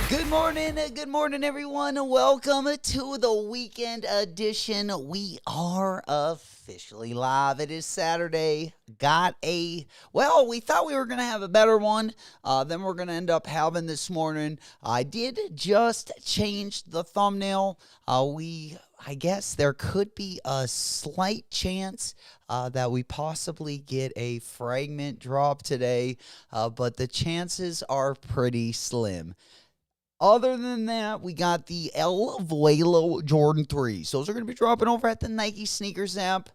Good morning, everyone. Welcome to the weekend edition. We are officially live. It is Saturday. We thought we were going to have a better one than we're going to end up having this morning. I did just change the thumbnail. I guess there could be a slight chance that we possibly get a fragment drop today, but the chances are pretty slim. Other than that, we got the Vuelo Jordan 3s. Those are going to be dropping over at the Nike Sneakers app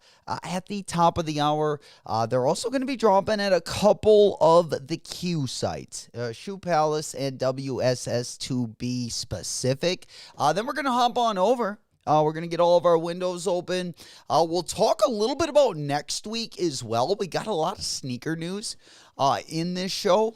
at the top of the hour. They're also going to be dropping at a couple of the Q sites, Shoe Palace and WSS to be specific. Then we're going to hop on over. We're going to get all of our windows open. We'll talk a little bit about next week as well. We got a lot of sneaker news in this show.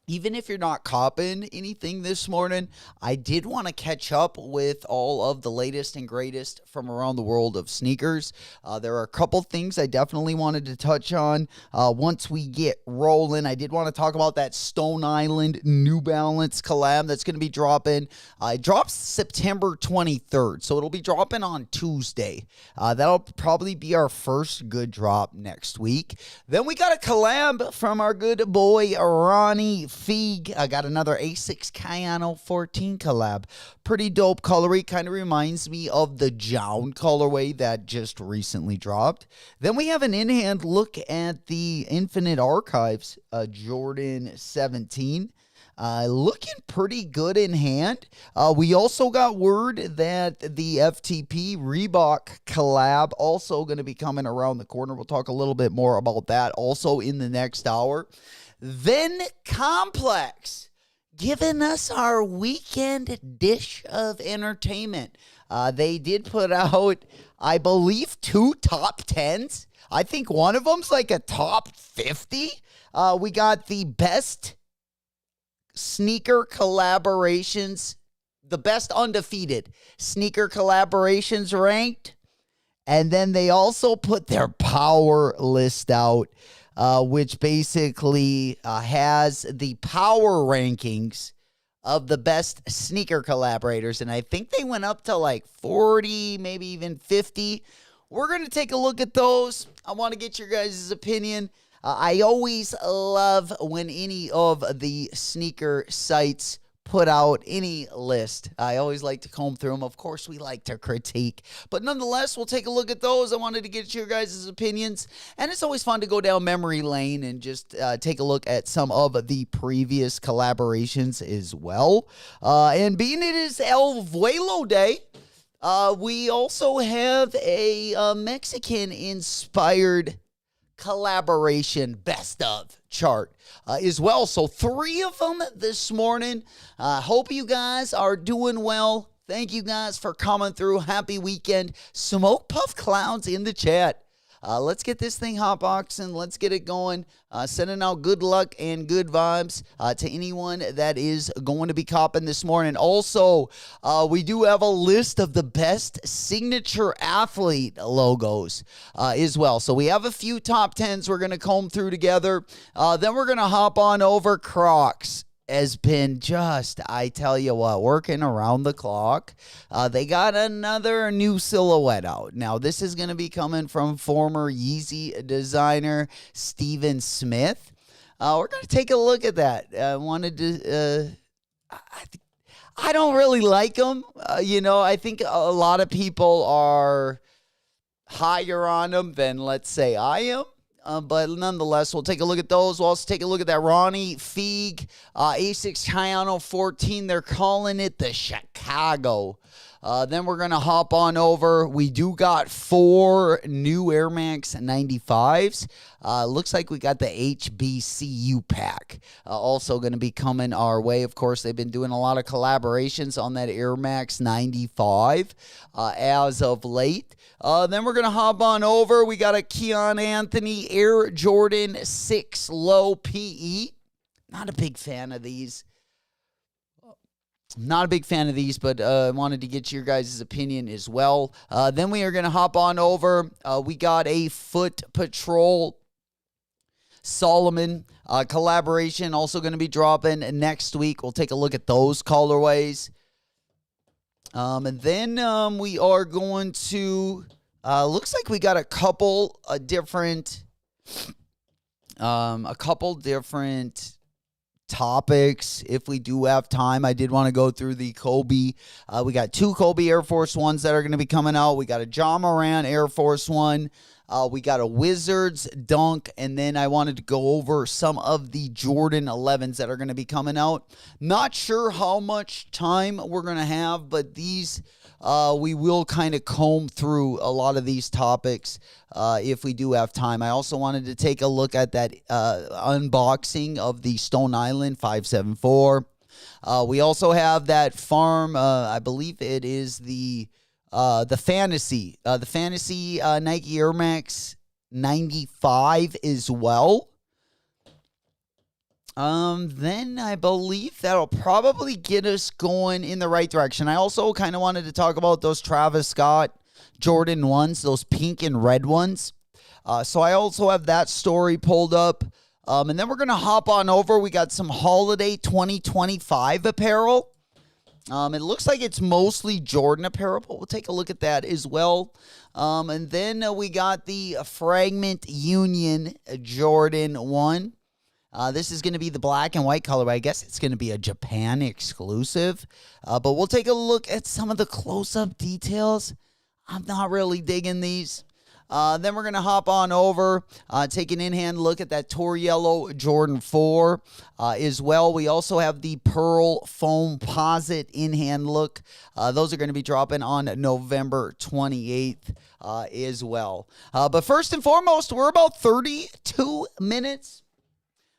Even if you're not copping anything this morning, I did want to catch up with all of the latest and greatest from around the world of sneakers. There are a couple things I definitely wanted to touch on once we get rolling. I did want to talk about that Stone Island New Balance collab that's going to be dropping. It drops September 23rd, so it'll be dropping on Tuesday. That'll probably be our first good drop next week. Then we got a collab from our good boy Ronnie Feig. I got another A6 Cayano 14 collab. Pretty dope colorway. Kind of reminds me of the Jown colorway that just recently dropped. Then we have an in-hand look at the Infinite Archives Jordan 17. Looking pretty good in hand. We also got word that the FTP Reebok collab also going to be coming around the corner. We'll talk a little bit more about that also in the next hour. Then Complex giving us our weekend dish of entertainment. They did put out, I believe, 2 top 10s. I think one of them's like a top 50. We got the best sneaker collaborations, the best undefeated sneaker collaborations ranked. And then they also put their power list out, which basically has the power rankings of the best sneaker collaborators. And I think they went up to like 40, maybe even 50. We're going to take a look at those. I want to get your guys' opinion. I always love when any of the sneaker sites put out any list. I always like to comb through them. Of course, we like to critique. But nonetheless, we'll take a look at those. I wanted to get your guys' opinions. And it's always fun to go down memory lane and just take a look at some of the previous collaborations as well. And being it is El Vuelo Day, we also have a Mexican-inspired collaboration best of chart as well. So 3 of them this morning. Hope you guys are doing well. Thank you guys for coming through. Happy weekend. Smoke Puff Clouds in the chat. Let's get this thing hotboxing. Let's get it going. Sending out good luck and good vibes to anyone that is going to be copping this morning. Also, we do have a list of the best signature athlete logos as well. So we have a few top 10s we're going to comb through together. Then we're going to hop on over Crocs. Has been just, I tell you what, working around the clock. They got another new silhouette out. Now, this is going to be coming from former Yeezy designer Steven Smith. We're going to take a look at that. I don't really like them. I think a lot of people are higher on them than, let's say, I am. But nonetheless, we'll take a look at those. We'll also take a look at that Ronnie Feig A6 Cayano 14. They're calling it the Chicago. Then we're going to hop on over. We do got 4 new Air Max 95s. Looks like we got the HBCU pack also going to be coming our way. Of course, they've been doing a lot of collaborations on that Air Max 95 as of late. Then we're going to hop on over. We got a Keon Anthony Air Jordan 6 Low PE. Not a big fan of these. Not a big fan of these, but I wanted to get your guys' opinion as well. Then we are going to hop on over. We got a Foot Patrol Solomon collaboration also going to be dropping next week. We'll take a look at those colorways. And then we are going to, looks like we got a couple different topics if we do have time. I did want to go through the Kobe. We got 2 Kobe Air Force Ones that are going to be coming out. We got a John Moran Air Force One. We got a Wizards dunk, and then I wanted to go over some of the Jordan 11s that are going to be coming out. Not sure how much time we're going to have, but these we will kind of comb through a lot of these topics if we do have time. I also wanted to take a look at that unboxing of the Stone Island 574. We also have that farm, I believe it is the Fantasy Nike Air Max 95 as well. Then I believe that'll probably get us going in the right direction. I also kind of wanted to talk about those Travis Scott Jordan 1s, those pink and red ones. So I also have that story pulled up. And then we're going to hop on over. We got some holiday 2025 apparel. It looks like it's mostly Jordan apparel, but we'll take a look at that as well. And then we got the Fragment Union Jordan 1. This is going to be the black and white color. I guess it's going to be a Japan exclusive. But we'll take a look at some of the close-up details. I'm not really digging these. Then we're going to hop on over, take an in-hand look at that Tour Yellow Jordan 4 as well. We also have the Pearl Foam Posit in-hand look. Those are going to be dropping on November 28th as well. But first and foremost, we're about 32 minutes.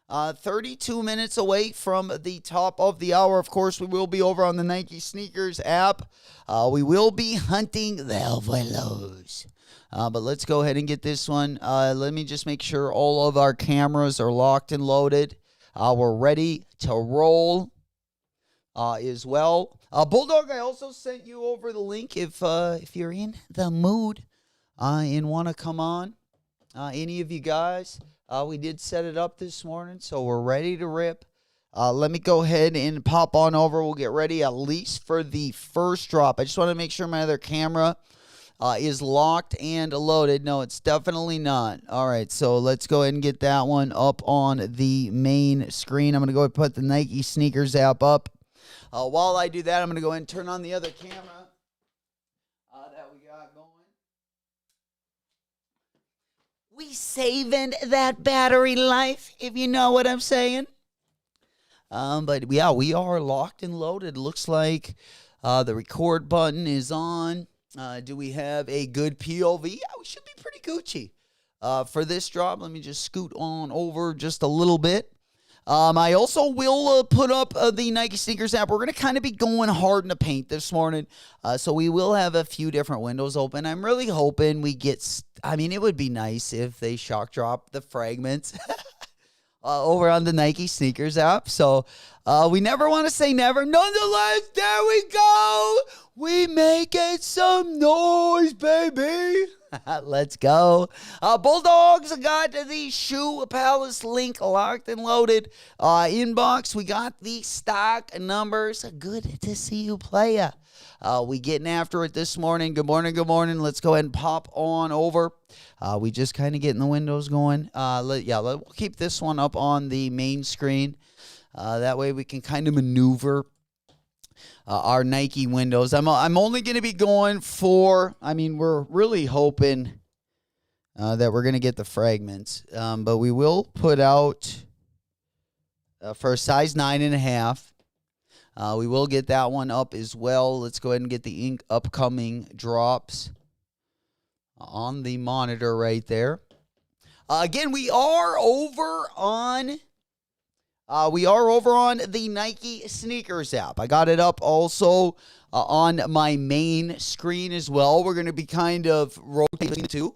32 minutes away from the top of the hour. Of course, we will be over on the Nike Sneakers app. We will be hunting the Vuelos. But let's go ahead and get this one. Let me just make sure all of our cameras are locked and loaded. We're ready to roll as well. Bulldog, I also sent you over the link if you're in the mood and want to come on. Any of you guys, we did set it up this morning, so we're ready to rip. Let me go ahead and pop on over. We'll get ready at least for the first drop. I just want to make sure my other camera is locked and loaded. No, it's definitely not. All right, so let's go ahead and get that one up on the main screen. I'm going to go ahead and put the Nike Sneakers app up. While I do that, I'm going to go ahead and turn on the other camera that we got going. We saving that battery life, if you know what I'm saying. But yeah, we are locked and loaded. Looks like the record button is on. Do we have a good POV? Yeah, we should be pretty Gucci. For this drop, let me just scoot on over just a little bit. I also will put up the Nike Sneakers app. We're going to kind of be going hard in the paint this morning. So we will have a few different windows open. I'm really hoping we get, it would be nice if they shock drop the fragments over on the Nike Sneakers app. So we never want to say never. Nonetheless, there we go. We making some noise, baby. Let's go. Bulldogs got the Shoe Palace link locked and loaded. Inbox, we got the stock numbers. Good to see you, playa. We getting after it this morning. Good morning, good morning. Let's go ahead and pop on over. We just kind of getting the windows going. We'll keep this one up on the main screen. That way we can kind of maneuver our Nike windows. I'm only going to be going for, we're really hoping that we're going to get the fragments. But we will put out for a size 9.5. We will get that one up as well. Let's go ahead and get the upcoming drops on the monitor right there. Again, we are over on the Nike Sneakers app. I got it up also on my main screen as well. We're going to be kind of rotating the two.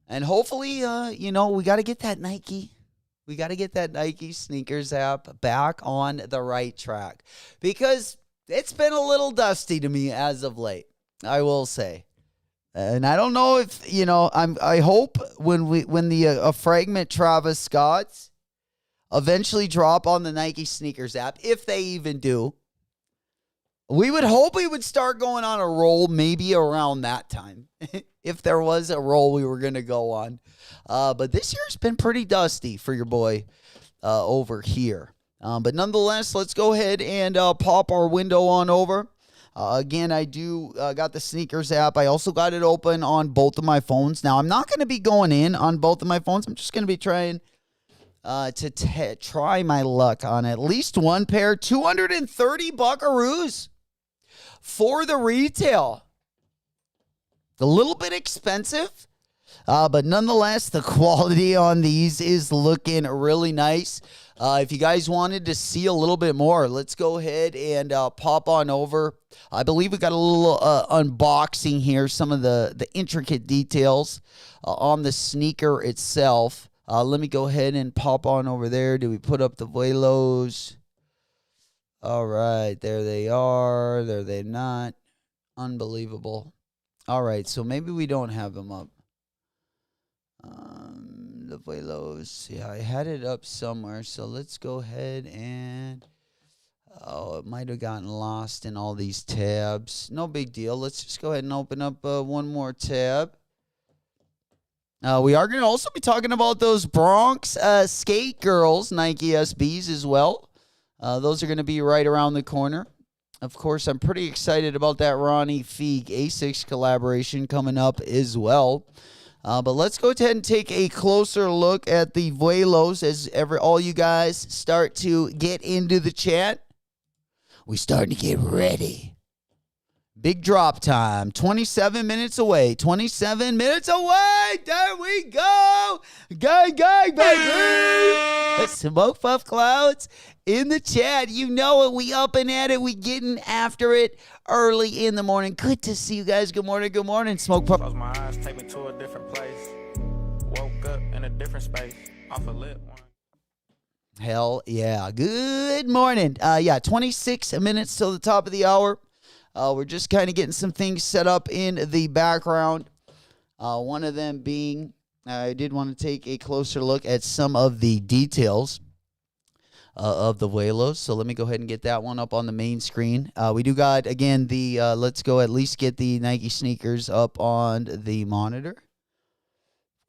And hopefully, we got to get that Nike We got to get that Nike sneakers app back on the right track because it's been a little dusty to me as of late, I will say. And I don't know if, I hope when the fragment Travis Scott's eventually drop on the Nike sneakers app, if they even do, we would hope we would start going on a roll maybe around that time. If there was a roll we were going to go on. But this year's been pretty dusty for your boy over here. But nonetheless, let's go ahead and pop our window on over. Again, I do got the sneakers app. I also got it open on both of my phones. Now, I'm not going to be going in on both of my phones. I'm just going to be trying to try my luck on at least one pair. 230 buckaroos for the retail. A little bit expensive, but nonetheless, the quality on these is looking really nice. If you guys wanted to see a little bit more, let's go ahead and pop on over. I believe we got a little unboxing here, some of the intricate details on the sneaker itself. Let me go ahead and pop on over there. Do we put up the Vuelos? All right, there they are. There they're not. Unbelievable. All right, so maybe we don't have them up. The Vuelos. Yeah, I had it up somewhere. So let's go ahead and... Oh, it might have gotten lost in all these tabs. No big deal. Let's just go ahead and open up one more tab. We are going to also be talking about those Bronx Skate Girls Nike SBs as well. Those are going to be right around the corner. Of course, I'm pretty excited about that Ronnie Feig A6 collaboration coming up as well. But let's go ahead and take a closer look at the Vuelos as all you guys start to get into the chat. We're starting to get ready. Big drop time. 27 minutes away. 27 minutes away. There we go. Gang, gang, baby. Smoke Puff Clouds in the chat. You know it. We up and at it. We getting after it early in the morning. Good to see you guys. Good morning. Good morning. Smoke Puff. Close my eyes. Take me to a different place. Woke up in a different space. Off a lit one. Hell yeah. Good morning. 26 minutes till the top of the hour. We're just kind of getting some things set up in the background. One of them being, I did want to take a closer look at some of the details of the Vuelos. So let me go ahead and get that one up on the main screen. We do got, again, the let's go at least get the Nike sneakers up on the monitor.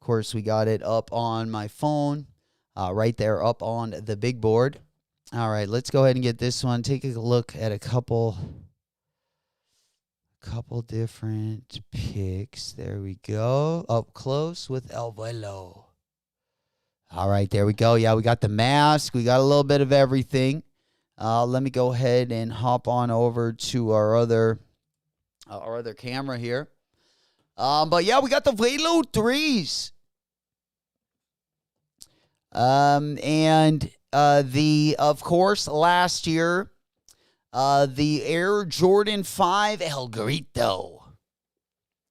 Of course, we got it up on my phone, right there up on the big board. All right, let's go ahead and get this one. Take a look at a couple different pics. There we go. Up close with El Vuelo. All right, there we go. Yeah, we got the mask. We got a little bit of everything. Let me go ahead and hop on over to our other camera here. But yeah, we got the Vuelo 3s. Of course, last year, the Air Jordan 5 El Grito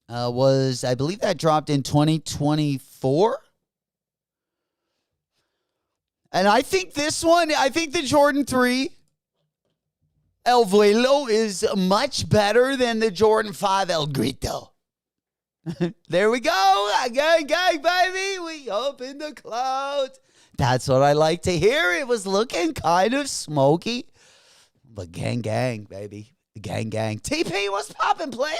was, I believe that dropped in 2024. And I think the Jordan 3 El Vuelo is much better than the Jordan 5 El Grito. There we go. Gang, gang, baby. We up in the clouds. That's what I like to hear. It was looking kind of smoky. But gang, gang, baby. Gang, gang. TP, what's poppin', player?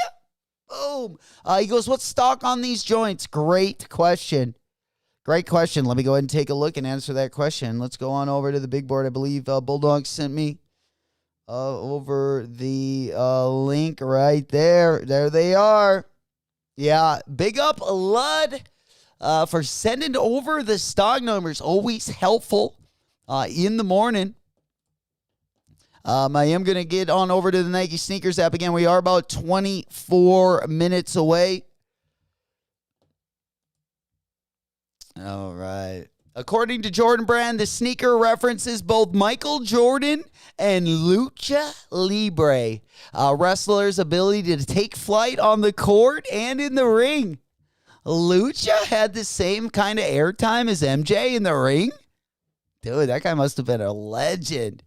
Boom. He goes, what's stock on these joints? Great question. Great question. Let me go ahead and take a look and answer that question. Let's go on over to the big board. I believe Bulldog sent me over the link right there. There they are. Yeah, big up LudZ for sending over the stock numbers. Always helpful in the morning. I am going to get on over to the Nike Sneakers app again. We are about 24 minutes away. All right. According to Jordan Brand, the sneaker references both Michael Jordan and Lucha Libre, wrestlers' ability to take flight on the court and in the ring. Lucha had the same kind of airtime as MJ in the ring. Dude, that guy must have been a legend.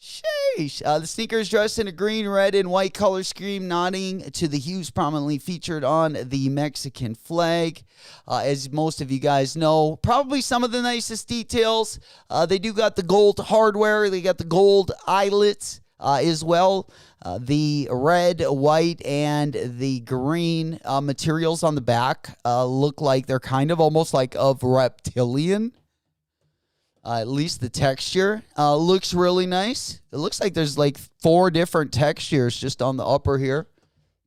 Sheesh. The sneaker is dressed in a green, red, and white color scheme, nodding to the hues prominently featured on the Mexican flag. As most of you guys know, probably some of the nicest details. They do got the gold hardware. They got the gold eyelets as well. The red, white, and the green materials on the back look like they're kind of almost like of reptilian. At least the texture looks really nice. It looks like there's like 4 different textures just on the upper here.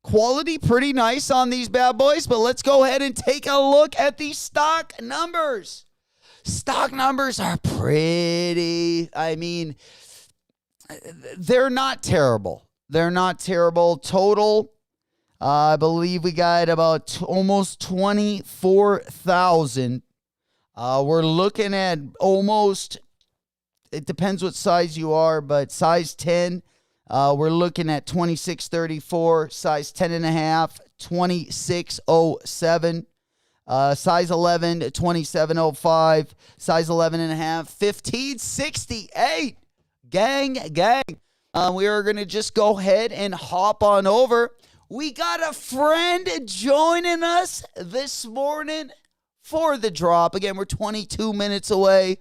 Quality pretty nice on these bad boys, but let's go ahead and take a look at the stock numbers. Stock numbers are pretty, I mean, they're not terrible. They're not terrible. Total, I believe we got about almost 24,000. We're looking at almost, it depends what size you are, but size 10, we're looking at 2634, size 10 and a half, 2607, size 11, 2705, size 11 and a half, 1568. Gang. We are going to just go ahead and hop on over. We got a friend joining us this morning for the drop. Again, we're 22 minutes away.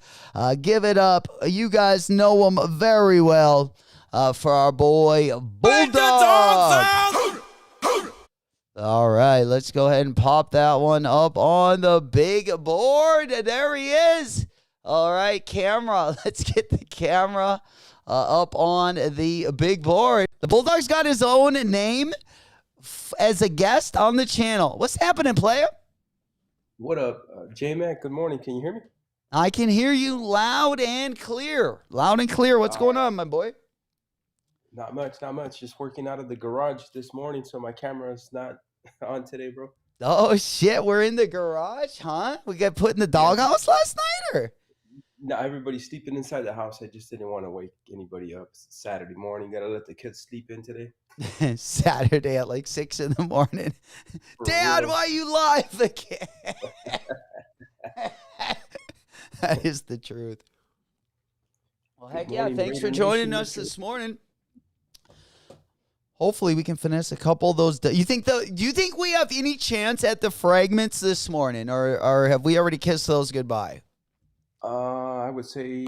Give it up. You guys know him very well for our boy Bulldog. All right, let's go ahead and pop that one up on the big board. There he is. All right, camera. Let's get the camera up on the big board. The Bulldog's got his own name as a guest on the channel. What's happening, player? What up, J-Mac? Good morning. Can you hear me? I can hear you loud and clear. Loud and clear. What's going on, my boy? Not much. Just working out of the garage this morning, so my camera's not on today, bro. Oh, shit. We're in the garage, huh? We got put in the doghouse last night, or? No, everybody's sleeping inside the house. I just didn't want to wake anybody up. It's Saturday morning. Got to let the kids sleep in today. Saturday at like 6 in the morning. Dad, why are you live again? That is the truth. Well, heck yeah. Thanks for joining us this morning. Hopefully we can finesse a couple of those. Do you think we have any chance at the fragments this morning, or have we already kissed those goodbye? I would say,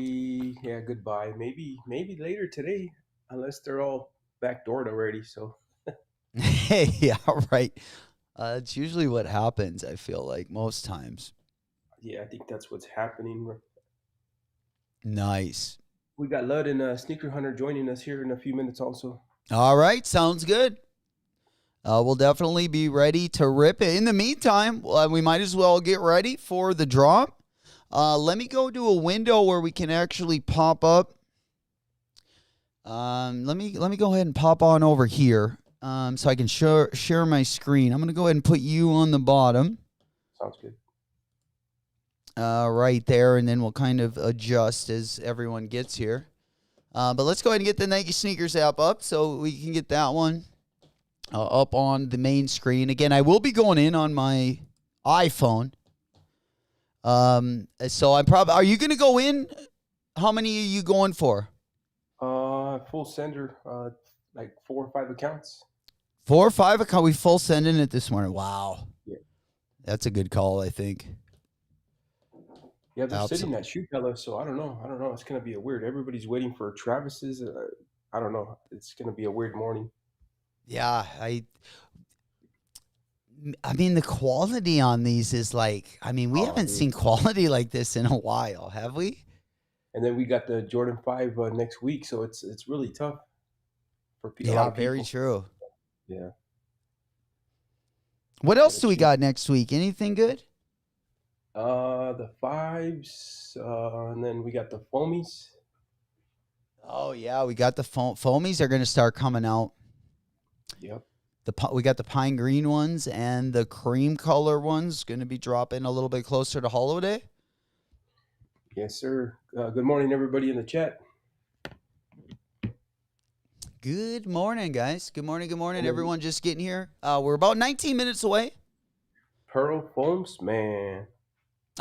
yeah, goodbye. Maybe later today, unless they're all backdoored already. So. Yeah, right. It's usually what happens, I feel like, most times. Yeah, I think that's what's happening. Nice. We got LudZ and Sneaker Hunter joining us here in a few minutes also. All right, sounds good. We'll definitely be ready to rip it. In the meantime, we might as well get ready for the drop. Let me go to a window where we can actually pop up. Let me go ahead and pop on over here so I can share my screen. I'm going to go ahead and put you on the bottom. Sounds good. Right there, and then we'll kind of adjust as everyone gets here. But let's go ahead and get the Nike Sneakers app up so we can get that one up on the main screen. Again, I will be going in on my iPhone. So I'm probably, are you going to go in? How many are you going for? Full sender, like 4 or 5 accounts. 4 or 5 accounts. We full sending it this morning. Wow. Yeah. That's a good call, I think. Yeah, they're sitting at Shoe Pella, so I don't know. It's going to be a weird. Everybody's waiting for Travis's. I don't know. It's going to be a weird morning. Yeah, I mean, the quality on these is like, I mean, we haven't seen quality like this in a while, have we? And then we got the Jordan 5 next week, so it's really tough for people. Yeah, very true. Yeah. What else do we got next week? Anything good? The 5s, and then we got the foamies. Oh yeah, we got the foamies are going to start coming out. Yep. We got the pine green ones and the cream color ones going to be dropping a little bit closer to holiday. Yes, sir. Good morning, everybody in the chat. Good morning, guys. Good morning. Everyone just getting here. We're about 19 minutes away. Pearl foams, man.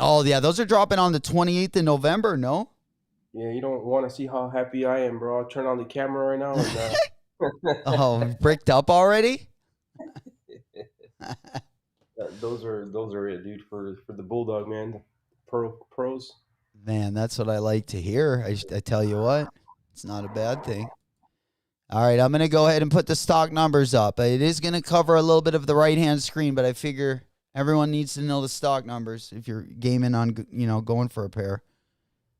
Oh, yeah. Those are dropping on the 28th of November, no? Yeah, you don't want to see how happy I am, bro. I'll turn on the camera right now and Oh, bricked up already? those are it, dude. For the Bulldog, man. The pros. Man, that's what I like to hear. I tell you what, it's not a bad thing. All right, I'm going to go ahead and put the stock numbers up. It is going to cover a little bit of the right-hand screen, but I figure everyone needs to know the stock numbers if you're gaming on, going for a pair.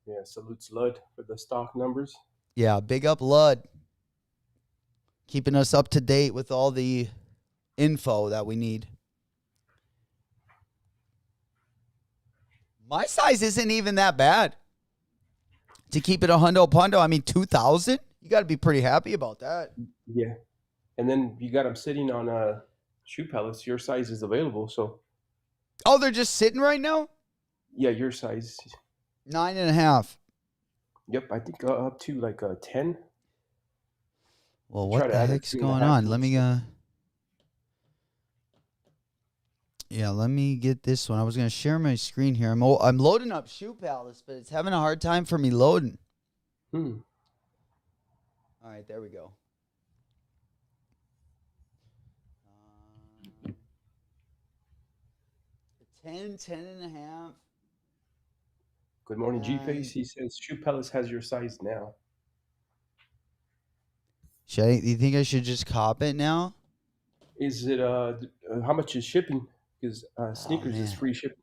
Yeah, salutes LudZ for the stock numbers. Yeah, big up LudZ. Keeping us up to date with all the info that we need. My size isn't even that bad. To keep it a hundo pundo, I mean, 2,000? You got to be pretty happy about that. Yeah. And then you got them sitting on shoe pallets. Your size is available, so. Oh, they're just sitting right now? Yeah, your size. 9.5. Yep, I think up to like 10. Well, what the heck's going on? Let me let me get this one. I was gonna share my screen here. I'm loading up Shoe Palace, but it's having a hard time for me loading. All right, there we go. 10.5. Good morning, G-Face. He says Shoe Palace has your size now. You think I should just cop it now? Is it how much is shipping? Because sneakers is free shipping.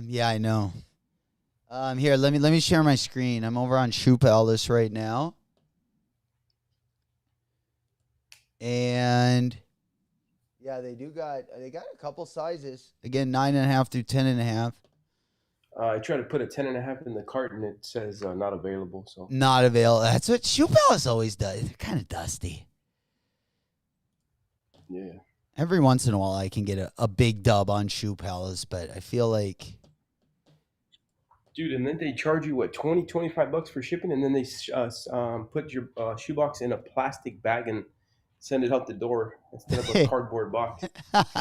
Yeah, I know. Here, let me share my screen. I'm over on Shoe Palace right now. And yeah, they got a couple sizes. Again, 9.5 through 10.5. I tried to put a 10.5 in the cart and it says not available. So not available. That's what Shoe Palace always does. They're kind of dusty. Yeah. Every once in a while I can get a big dub on Shoe Palace, but I feel like, dude, and then they charge you what, $25 for shipping, and then they put your shoebox in a plastic bag and send it out the door instead of a cardboard box.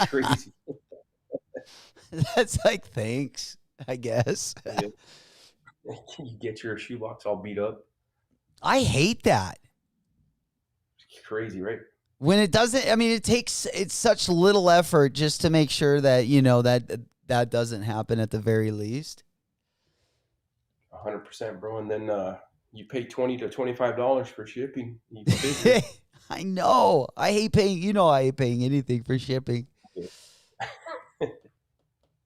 Crazy. That's like, thanks, I guess. Yeah. You get your shoebox all beat up. I hate that. It's crazy, right? When it doesn't, I mean, it's such little effort just to make sure that, that doesn't happen at the very least. 100%, bro. And then you pay $20 to $25 for shipping. I know. I hate paying, I hate paying anything for shipping. Yeah.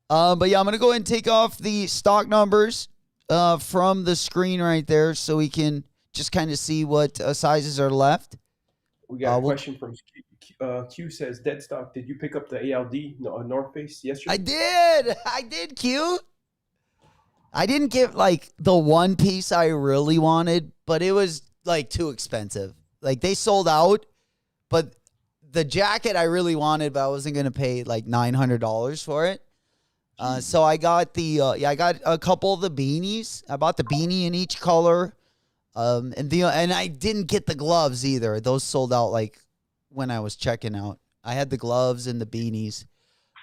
But yeah, I'm going to go ahead and take off the stock numbers from the screen right there so we can just kind of see what sizes are left. We got a question from Q says, dead stock, did you pick up the ALD North Face yesterday? I did, Q. I didn't get like the one piece I really wanted, but it was like too expensive. Like they sold out, but the jacket I really wanted, but I wasn't going to pay like $900 for it. So I got I got a couple of the beanies. I bought the beanie in each color. And I didn't get the gloves either. Those sold out like when I was checking out. I had the gloves and the beanies.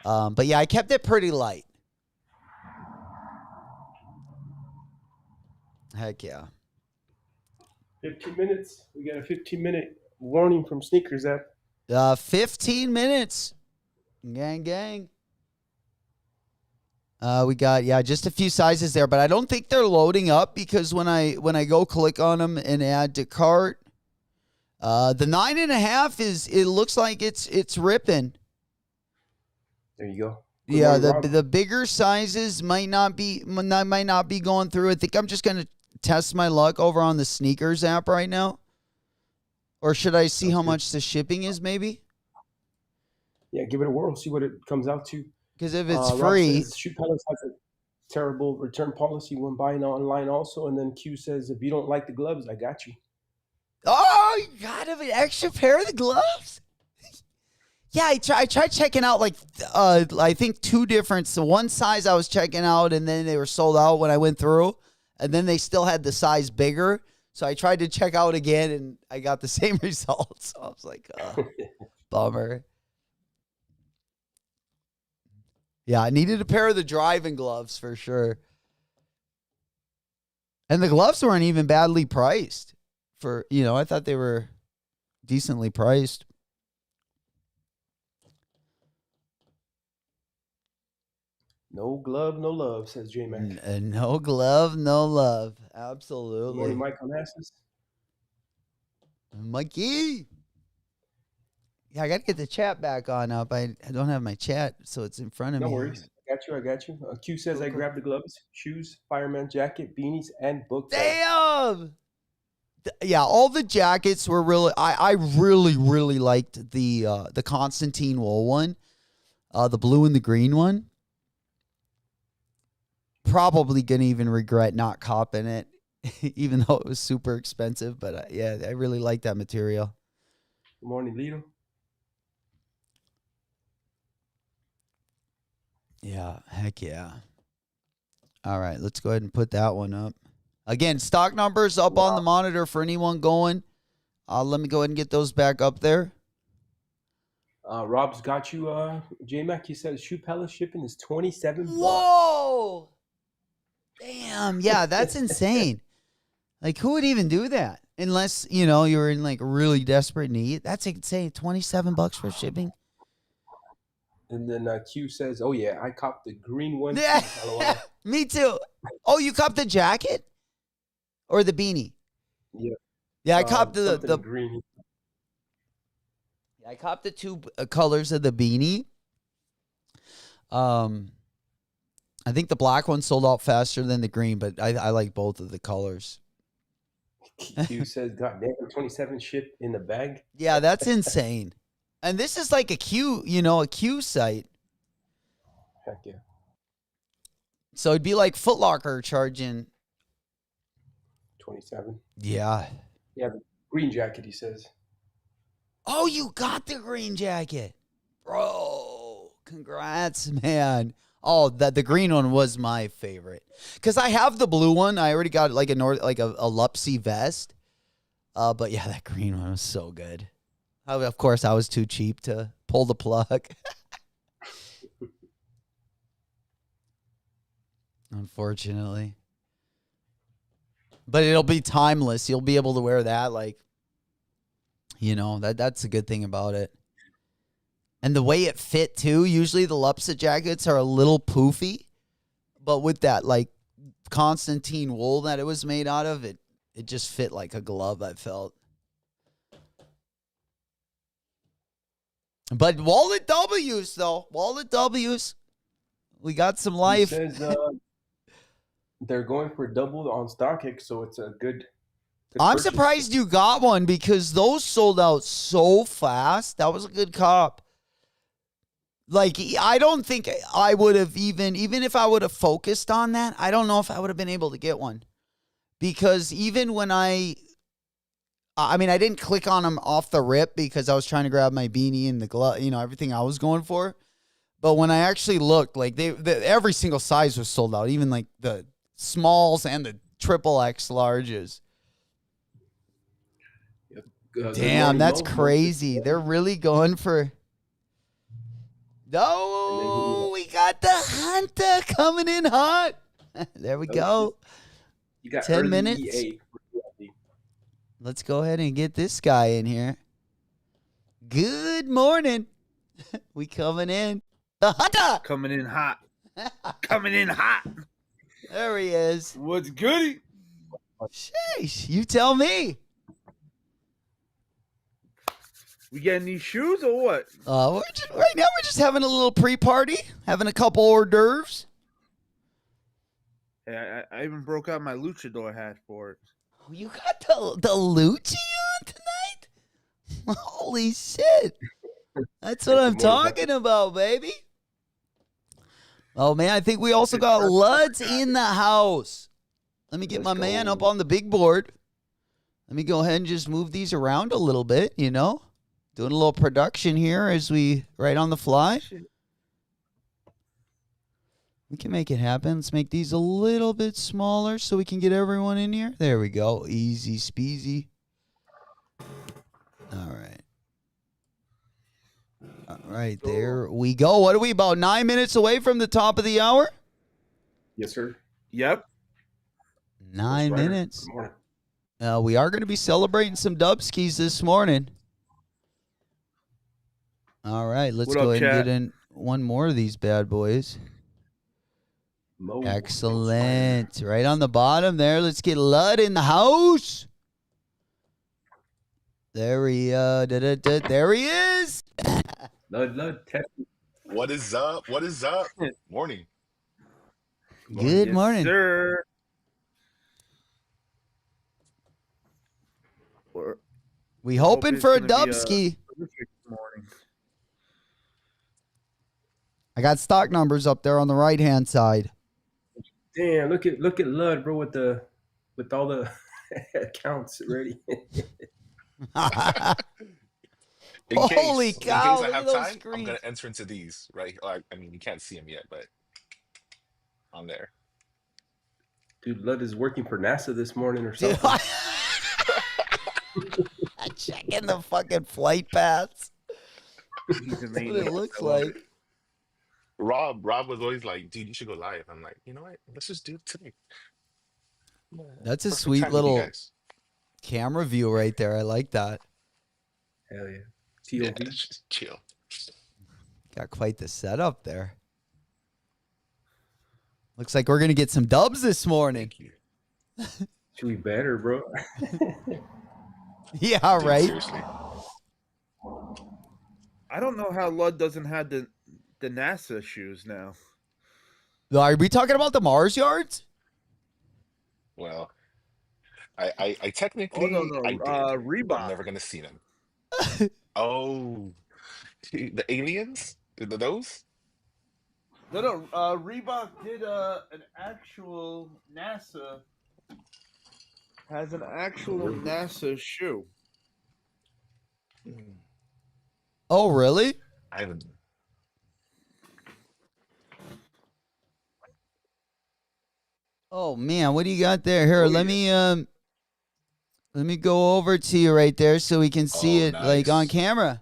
But yeah, I kept it pretty light. Heck yeah. 15 minutes. We got a 15-minute warning from Sneakers app. 15 minutes. Gang. We got, just a few sizes there, but I don't think they're loading up because when I go click on them and add to cart, the 9.5 it looks like it's ripping. There you go. Yeah, the bigger sizes might not be going through. I think I'm just gonna test my luck over on the Sneakers app right now, or should I see how much the shipping is? Maybe. Yeah, give it a whirl. See what it comes out to. Because if it's free, Shoe Palace has a terrible return policy when buying online also. And then Q says, if you don't like the gloves, I got you. Oh, you got him an extra pair of the gloves? Yeah, I tried checking out like I think two different. So one size I was checking out, and then they were sold out when I went through, and then they still had the size bigger. So I tried to check out again, and I got the same results. So I was like, bummer. Yeah, I needed a pair of the driving gloves for sure. And the gloves weren't even badly priced. I thought they were decently priced. No glove, no love, says J-Mac. No glove, no love. Good Absolutely. morning, Mike Onassis. Mikey. Yeah, I got to get the chat back on up. I don't have my chat, so it's in front of No me. worries. I got you. Q says Cool, I cool. grabbed the gloves, shoes, fireman jacket, beanies, and book bag. Damn. Yeah, all the jackets were really. I really really liked the Constantine wool one, the blue and the green one. Probably gonna even regret not copping it, even though it was super expensive. But yeah, I really like that material. Good morning, Lito. Yeah, heck yeah. All right, let's go ahead and put that one up. Again, stock numbers up on the monitor for anyone going. Let me go ahead and get those back up there. Rob's got you, J-Mac. He says shoe pallet shipping is $27. Whoa! Damn, yeah, that's insane. Like, who would even do that? Unless, you're in, like, really desperate need. That's insane. $27 for shipping. And then Q says, oh, yeah, I copped the green one. Yeah, me too. Oh, you copped the jacket? Or the beanie? Yeah. Yeah, I copped the green. I copped the two colors of the beanie. I think the black one sold out faster than the green, but I like both of the colors. Q says, God damn, 27 ship in the bag. Yeah, that's insane. And this is like a Q site. Heck yeah. So it'd be like Foot Locker charging 27. Yeah. Yeah, the green jacket, he says. Oh, you got the green jacket. Bro, congrats, man. Oh, the green one was my favorite. Because I have the blue one. I already got like a LudZ vest. But yeah, that green one was so good. Of course, I was too cheap to pull the plug. Unfortunately. But it'll be timeless. You'll be able to wear that that's a good thing about it. And the way it fit too, usually the LudZ jackets are a little poofy, but with that Constantine wool that it was made out of, it just fit like a glove, I felt. But wallet W's though. Wallet W's. We got some life. He says they're going for double on StockX, so it's a good I'm purchase. surprised you got one because those sold out so fast. That was a good cop. Like, I don't think I would have even if I would have focused on that, I don't know if I would have been able to get one. Because even when I didn't click on them off the rip because I was trying to grab my beanie and the glove, everything I was going for. But when I actually looked, like every single size was sold out, even like the smalls and the XXX larges. Damn, that's crazy. They're really going for... No, we got the Hunter coming in hot. There we go. You got 10 minutes. EA. Let's go ahead and get this guy in here. Good morning. We coming in. The Hunter. Coming in hot. Coming in hot. There he is. What's goody? Sheesh, you tell me. We getting these shoes or what? Right now we're just having a little pre-party, having a couple hors d'oeuvres. Hey, I even broke out my luchador hat for it. Oh, you got the LudZ on tonight? Holy shit. That's what I'm talking about, baby. Oh, man, I think we also got LudZ in the house. Let me get my man up on the big board. Let me go ahead and just move these around a little bit, Doing a little production here as we right on the fly. We can make it happen. Let's make these a little bit smaller so we can get everyone in here. There we go. Easy speasy. All right. All right, there we go. What are we, about 9 minutes away from the top of the hour? Yes, sir. Yep. 9 Ghost Rider, minutes. Good morning. We are going to be celebrating some Dubskis this morning. All right, let's What go up, ahead and chat? get in one more of these bad boys. Mo, Ghost Rider. Excellent. Right on the bottom there. Let's get LudZ in the house. There there he is. LudZ, test. What is up? What is up? Morning. Good Yes, morning. sir. We hoping it's for a gonna be Dubski. terrific morning. I got stock numbers up there on the right hand side. Damn, look at LudZ, bro, with all the accounts ready. Holy cow, In case I look have at those time, I'm screens. gonna enter into these, right? Like, I mean, you can't see them yet, but on there. Dude, LudZ is working for NASA this morning or Dude, something. checking the fucking flight paths. He's That's what amazing. it looks I love like. it. Rob was always like, dude, you should go live. I'm like, you know what? Let's just do it today. That's a Perfect sweet time with you little guys. camera view right there. I like that. Hell yeah. Yeah, TOV. just chill. Got quite the setup there. Looks like we're going to get some dubs this morning. Thank you. Should we better, bro? Yeah, Dude, right? seriously. I don't know how LudZ doesn't have the NASA shoes now. Are we talking about the Mars yards? Well, I technically no. I did, but I'm Reebok. never gonna see them. Oh, the aliens? Those? No. Reebok did an actual NASA. Has an actual NASA shoe. Oh, really? I haven't. Oh man, what do you got there? Here, let me go over to you right there so we can see Oh, it like on nice. camera.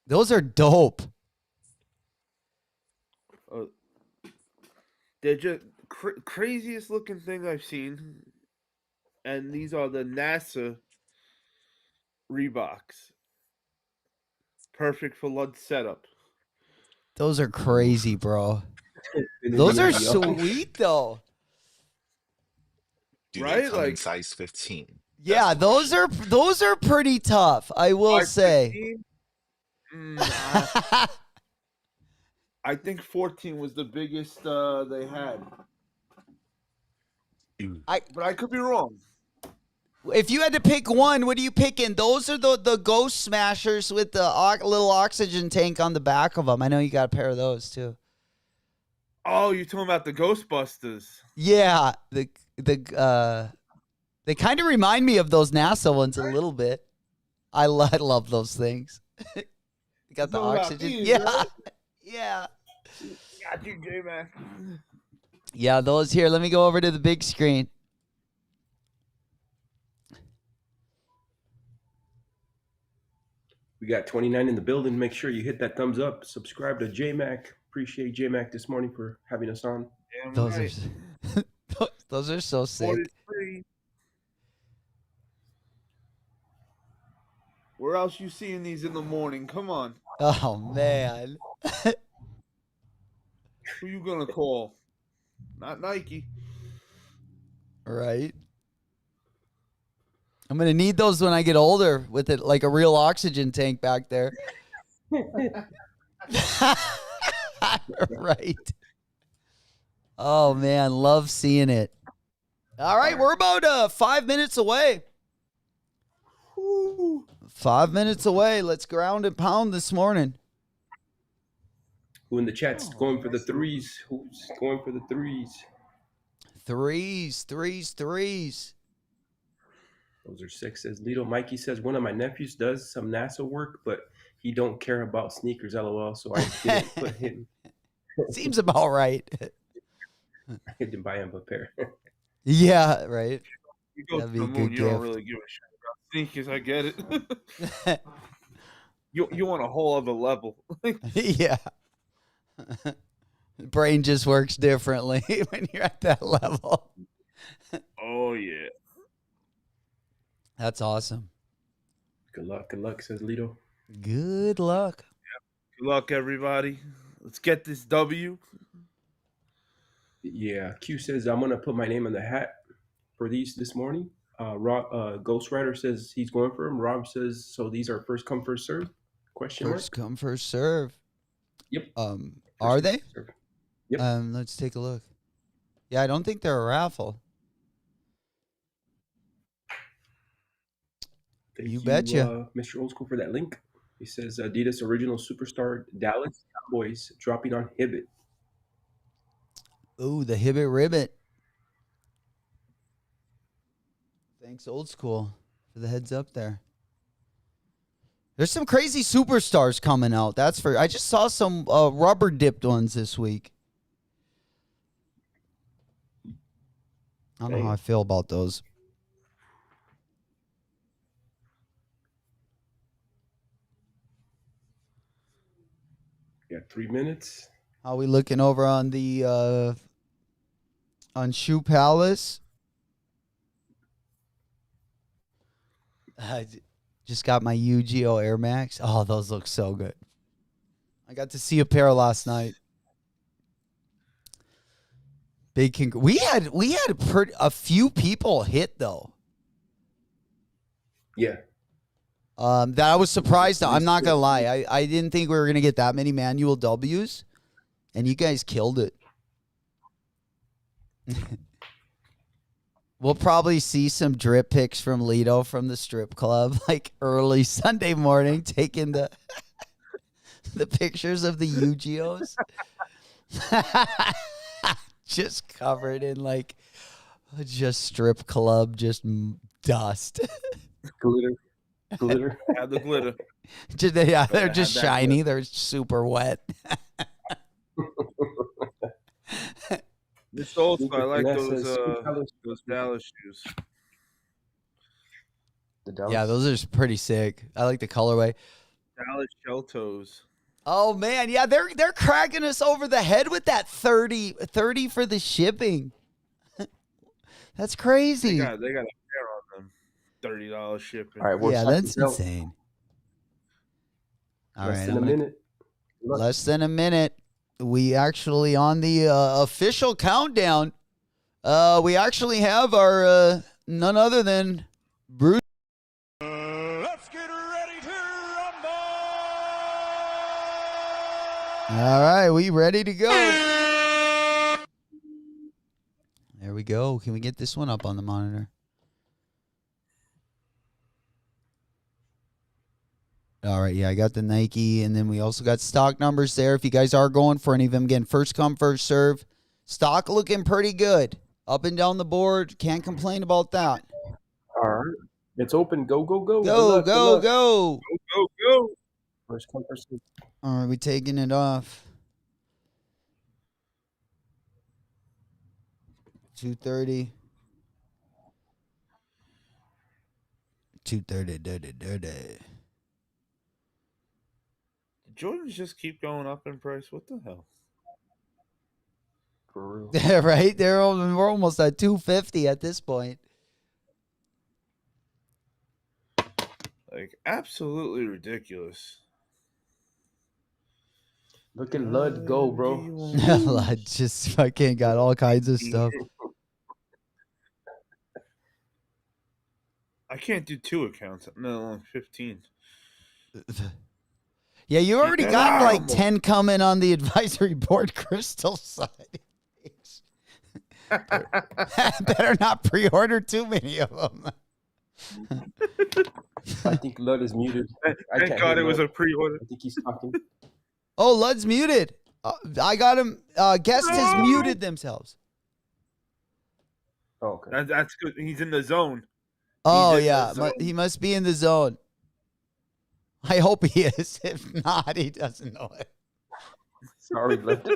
Those are dope. They're just craziest looking thing I've seen, and these are the NASA Reeboks. Perfect for LudZ setup. Those are crazy, bro. Those are sweet though. Dude, Right? they come in Like- size 15. Yeah, That's those are pretty tough, I will say. 515? I think 14 was the biggest they had, Dude, but I could be wrong. If you had to pick one, what are you picking? Those are the Ghost Smashers with the little oxygen tank on the back of them. I know you got a pair of those too. Oh, you're talking about the Ghostbusters. Yeah, they kind of remind me of those NASA ones a little bit. I love those things. You got the It's all about oxygen. these, Yeah, right? yeah, Got you, J-Mac. yeah. Those here. Let me go over to the big screen. We got 29 in the building. Make sure you hit that thumbs up. Subscribe to J-Mac. Appreciate J-Mac this morning for having us on. Damn Those right. are those are so sick. 43. Where else you seeing these in the morning? Come on. Oh man. Who you gonna call? Not Nike. Right. I'm gonna need those when I get older with it like a real oxygen tank back there. Right. Oh man, love seeing it. All right, we're about 5 minutes away. 5 minutes away. Let's ground and pound this morning. Who in the chat's going for the threes? Who's going for the threes? Threes. Those are six, says Lito. Mikey says, one of my nephews does some NASA work, but he don't care about sneakers, LOL, so I didn't put him. Seems about right. I didn't buy him a pair. Yeah, right. You go That'd to be the a moon, good you don't gift. really give a shit about sneakers. I get it. You want a whole other level. Yeah. Brain just works differently when you're at that level. Oh yeah. That's awesome. Good luck, says Lito. Good luck. Good luck, everybody. Let's get this W. Yeah, Q says I'm gonna put my name in the hat for these this morning. Ghost Rider says he's going for him. Rob says so. These are first come first serve? Question mark. First come, first serve. Yep. Are First they? come, first serve. Yep. Let's take a look. Yeah, I don't think they're a raffle. Thank You betcha. Mr. Old School, for that link. He says Adidas original superstar Dallas Cowboys dropping on Hibbett. Ooh, the Hibbit Ribbit. Thanks, Old School, for the heads up there. There's some crazy superstars coming out. That's for. I just saw some rubber dipped ones this week. I don't know how I feel about those. Got 3 minutes. How are we looking over on the on Shoe Palace? I just got my Yu-Gi-Oh! Air Max. Oh, those look so good. I got to see a pair last night. We had a few people hit though. Yeah. That I was surprised. I'm not gonna lie. I didn't think we were gonna get that many manual W's, and you guys killed it. We'll probably see some drip pics from Lito from the strip club, like early Sunday morning, taking the the pictures of the Yu-Gi-Ohs. Just covered in like just strip club, just dust. Glitter. Have the glitter. Yeah, they're Gotta just have that shiny. They're super wet. This old school. I like Vanessa those Dallas shoes. The Dallas. Yeah, those are pretty sick. I like the colorway. Dallas shell toes. Oh man, yeah, they're cracking us over the head with that 30 for the shipping. That's crazy. They got a pair on them. $30 shipping. All right, we're Yeah, talking that's about insane. All less right, than a minute. Less than a minute. We actually on the official countdown. We actually have our none other than Bruce. Let's get ready to rumble! All right, we ready to go. There we go. Can we get this one up on the monitor? All right, yeah, I got the Nike, and then we also got stock numbers there. If you guys are going for any of them, again, first come, first serve. Stock looking pretty good. Up and down the board. Can't complain about that. All right. It's open. Go, go, go. Go, Good luck, go, good luck. go. Go, go. First come, first serve. All right, we taking it off. 230. 230, dirty, dirty. Jordans just keep going up in price. What the hell? For real. Yeah, right? We're almost at 250 at this point. Like, absolutely ridiculous. Look at LudZ go, bro. I just fucking got all kinds of stuff. I can't do 2 accounts. No, 15. Yeah, you already that got like animal. 10 coming on the advisory board crystal side. Better not pre-order too many of them. I think LudZ is muted. I Thank can't God hear it was LudZ. a pre-order. I think he's talking. Oh, LudZ muted. I got him. Guest has muted themselves. Oh, okay. That's good. He's in the zone. Oh, in the yeah. zone. He must be in the zone. I hope he is. If not, he doesn't know it. Sorry, LudZ.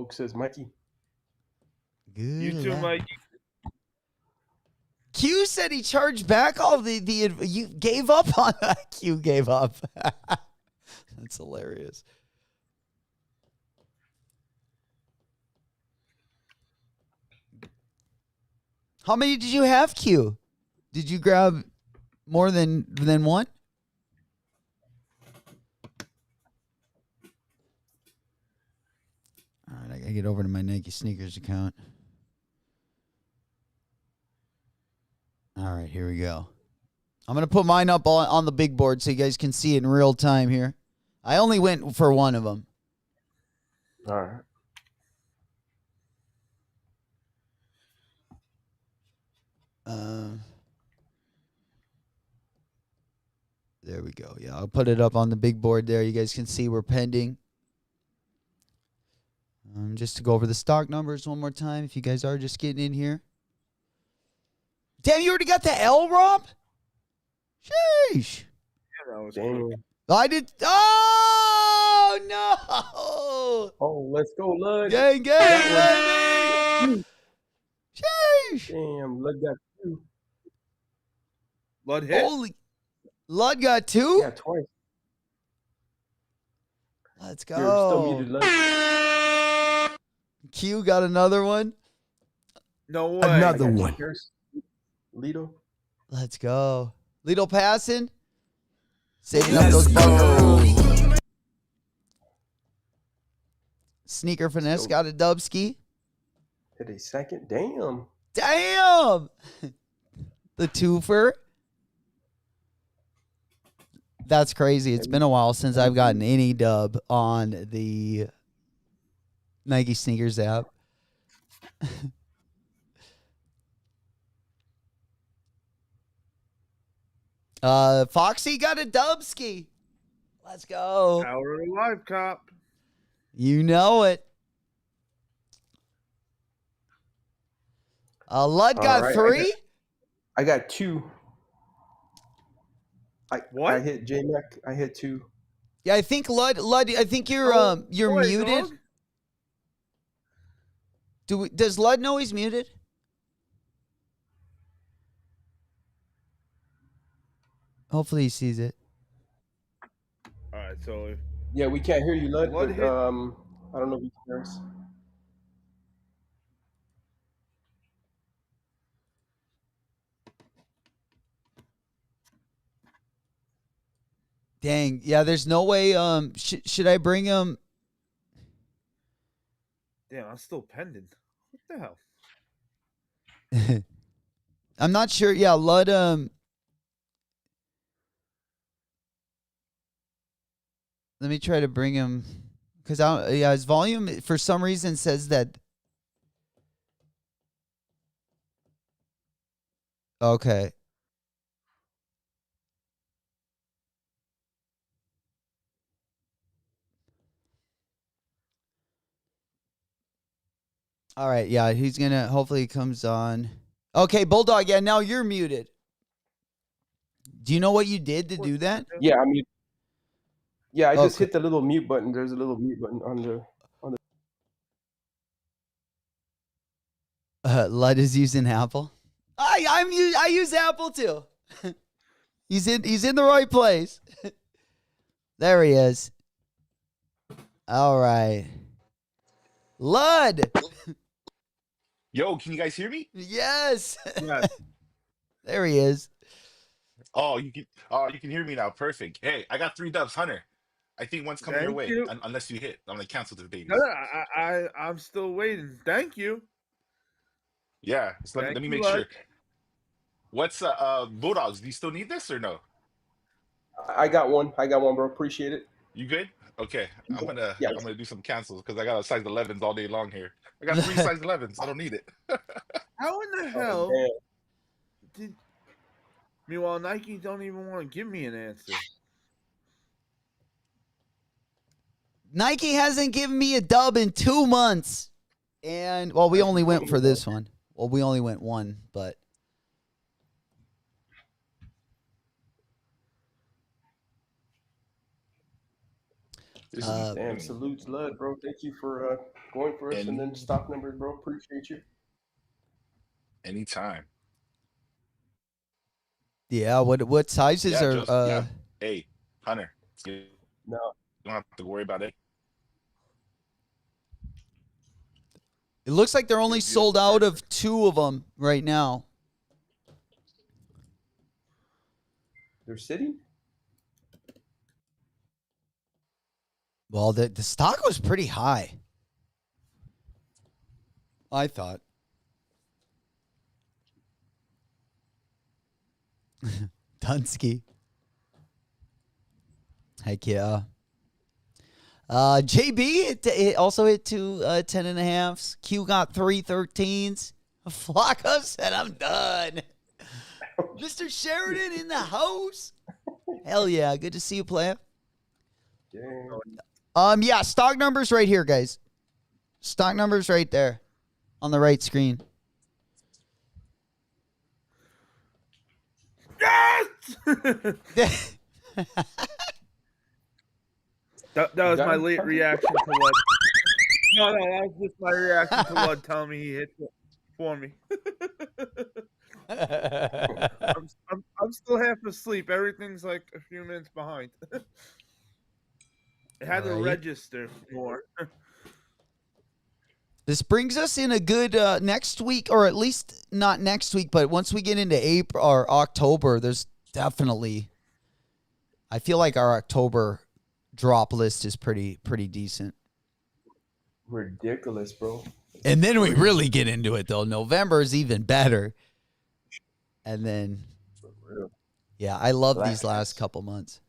woke, says Mikey. Good. You too, luck. Mikey. Q said he charged back all the you gave up on that. Q gave up. That's hilarious. How many did you have, Q? Did you grab more than one? All right, I gotta get over to my Nike sneakers account. All right, here we go. I'm going to put mine up on the big board so you guys can see it in real time here. I only went for one of them. All right. There we go. Yeah, I'll put it up on the big board there. You guys can see we're pending. Just to go over the stock numbers one more time if you guys are just getting in here. Damn, you already got the L, Rob? Sheesh. Yeah, that was Damn. quick. I did. Oh, no. Oh, let's go, Lud. Gang, baby. Sheesh. Damn, Lud got 2. Blood hit. Holy. Lud got 2? Yeah, twice. Let's You're still go. muted, Lud. Q got another one. No way. Another one. Here's Lido. Let's go. Lido passing. Saving up those buckles. Sneaker Finesse got a dubski. Hit a second. Damn. Damn. The twofer. That's crazy. It's been a while since I've gotten any dub on the Nike sneakers app. Foxy got a dubski. Let's go. Power of the live cop. You know it. Lud got right, 3. I got 2. What? I hit J-Mac. I hit 2. Yeah, I think Lud. I think you're Boy, muted. dog. Does Lud know he's muted? Hopefully he sees it. All right, so Yeah, we can't hear you, Lud. Lud But, hit- I don't know if you can hear us. Dang. Yeah, there's no way. Should I bring him? damn, I'm still pending. What the hell? I'm not sure. Yeah, Lud. Let me try to bring him because his volume for some reason says that. Okay. All right. Yeah, he's gonna. Hopefully, he comes on. Okay, Bulldog. Yeah, now you're muted. Do you know what you did to do that? Yeah, I mean, yeah, I just Okay. hit the little mute button. There's a little mute button on the. Lud is using Apple. I use Apple too. He's in the right place. There he is. All right. Lud. Yo, can you guys hear me? Yes. Yes. There he is. Oh, you can hear me now. Perfect. Hey, I got 3 dubs, Hunter. I think one's coming your Thank way. you. Unless you hit. I'm gonna cancel the babies. No, I'm still waiting. Thank you. Yeah. So let Thank me you, make Lud. sure. What's Bulldogs? Do you still need this or no? I got one. bro. Appreciate it. You good? Okay. Yes. I'm gonna do some cancels because I got a size 11s all day long here. I got 3 size 11s. I don't need it. How in the Oh, hell damn. did? Meanwhile, Nike don't even want to give me an answer. Nike hasn't given me a dub in 2 months. And well, we only went for this one. Well, we only went one, but This is Damn, salutes, LudZ, bro. Thank you for going for us. And then any stock numbers, bro. Appreciate you. anytime. Yeah, what sizes Yeah, are just yeah. Hey, Hunter, you No, don't have to worry about it. it looks like they're only Your deal's sold out perfect. of 2 of them right now. they're sitting. Well, the stock was pretty high, I thought. Dunsky. Heck yeah. JB it also hit 2 10.5s. Q got 3 13s. Flacco said, I'm done. Mr. Sheridan in the house. Hell yeah. Good to see you, player. Damn. Yeah, stock numbers right here, guys. Stock numbers right there on the right screen. Yes! that was got my him, late Tucker? reaction to LudZ. No, that was just my reaction to LudZ telling me he hit it for me. I'm still half asleep. Everything's like a few minutes behind. It had to Right. register more. This brings us in a good next week, or at least not next week, but once we get into April or October, there's definitely, I feel like our October drop list is pretty decent. Ridiculous, bro. And then we really get into it, though. November is even better. And then, For real. yeah, I love Black these last Cats. couple months.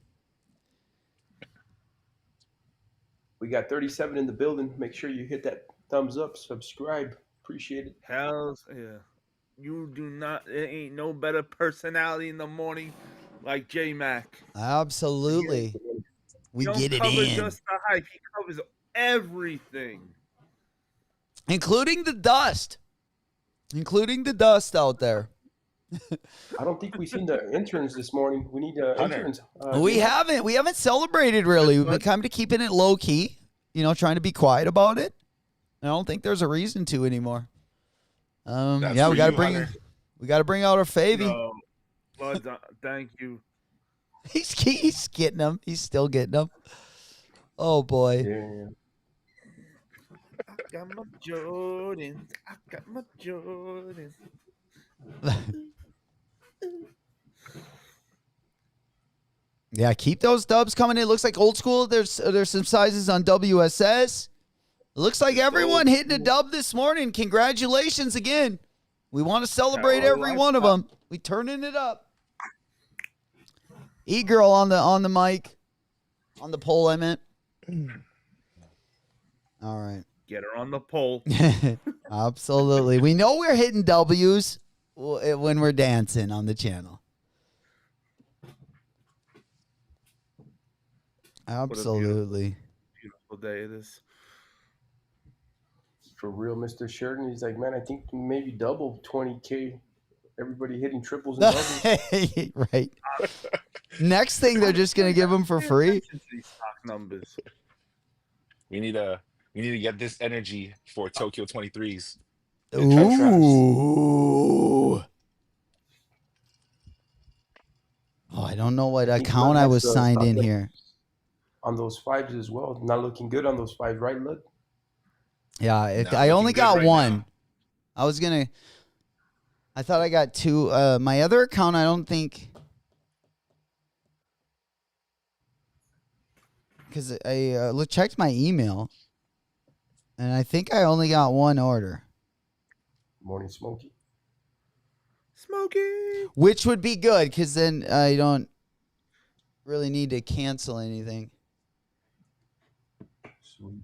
We got 37 in the building. Make sure you hit that thumbs up, subscribe. Appreciate it. Hells yeah. You do not. It ain't no better personality in the morning like J Mac. Absolutely. We He don't get it cover in. just the hype. He covers everything. Including the dust. Including the dust out there. I don't think we've seen the interns this morning. We need Hunter. interns. We haven't celebrated really. We've been kind of keeping it low key, trying to be quiet about it. I don't think there's a reason to anymore. That's Yeah, for we got to you, bring Hunter. we got to bring out our Favy. No, LudZ, thank you. He's getting them. He's still getting them. Oh boy. Yeah. I got my Jordans. I got my Jordans. Yeah, keep those dubs coming. It looks like old school. There's some sizes on WSS. It looks like everyone hitting a dub this morning. Congratulations again. We want to celebrate Yeah, every one of them. We turning it up. E-girl on the mic. On the pole, I meant. All right. Get her on the pole. Absolutely. We know we're hitting W's when we're dancing on the channel. Absolutely. Beautiful day it is. For real, Mr. Sheridan. He's like, man, I think maybe double 20K. Everybody hitting triples and doubles. Right. Next thing, they're just gonna give them for free. Attention to these stock numbers. We need to get this energy for Tokyo 23s. Ooh. Oh, I don't know what think account LudZ I has was the signed stock in numbers here. On those fives as well. Not looking good on those fives, right, LudZ? Yeah, Not I only looking good got right one. now. I thought I got 2. My other account, I don't think, because I checked my email, and I think I only got 1 order, Morning Smoky. Smokey. which would be good because then I don't really need to cancel anything. Sweet.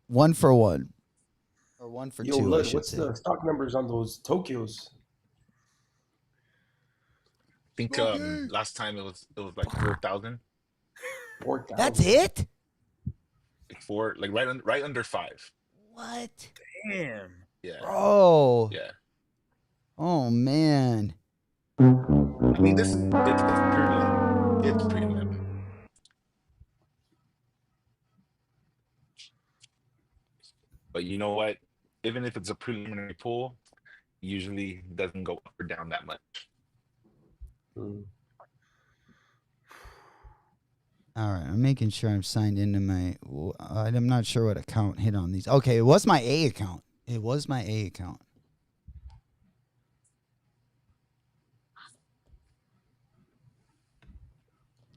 1 for 1, or 1 for Yo, 2, I LudZ, should what's say. the stock numbers on those Tokyos? I think last time it was like 4,000. 4,000. That's it? Like 4, like right under 5. What? Damn. Yeah. Bro. Yeah. Oh, man. I mean, it's premium. It's premium. you know what? Even if it's a preliminary pull, usually doesn't go up or down that much. Mm. All right, I'm making sure I'm signed into my. I'm not sure what account hit on these. Okay, it was my A account. It was my A account.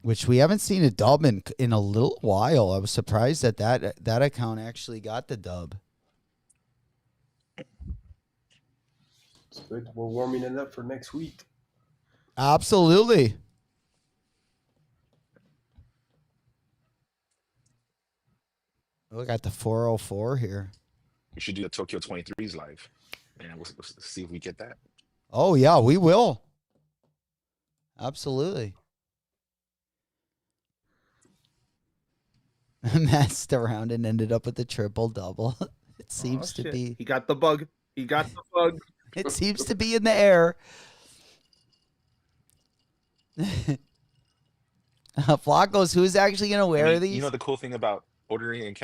Which we haven't seen a dub in a little while. I was surprised that that account actually got the dub. It's good. We're warming it up for next week. Absolutely. We got the 404 here. We should do the Tokyo 23s live. Man, we'll see if we get that. Oh, yeah, we will. Absolutely. Messed around and ended up with a triple-double. It seems to be. He got the bug. He got the bug. It seems to be in the air. Flacco's, who's actually going to wear these? You know the cool thing about ordering and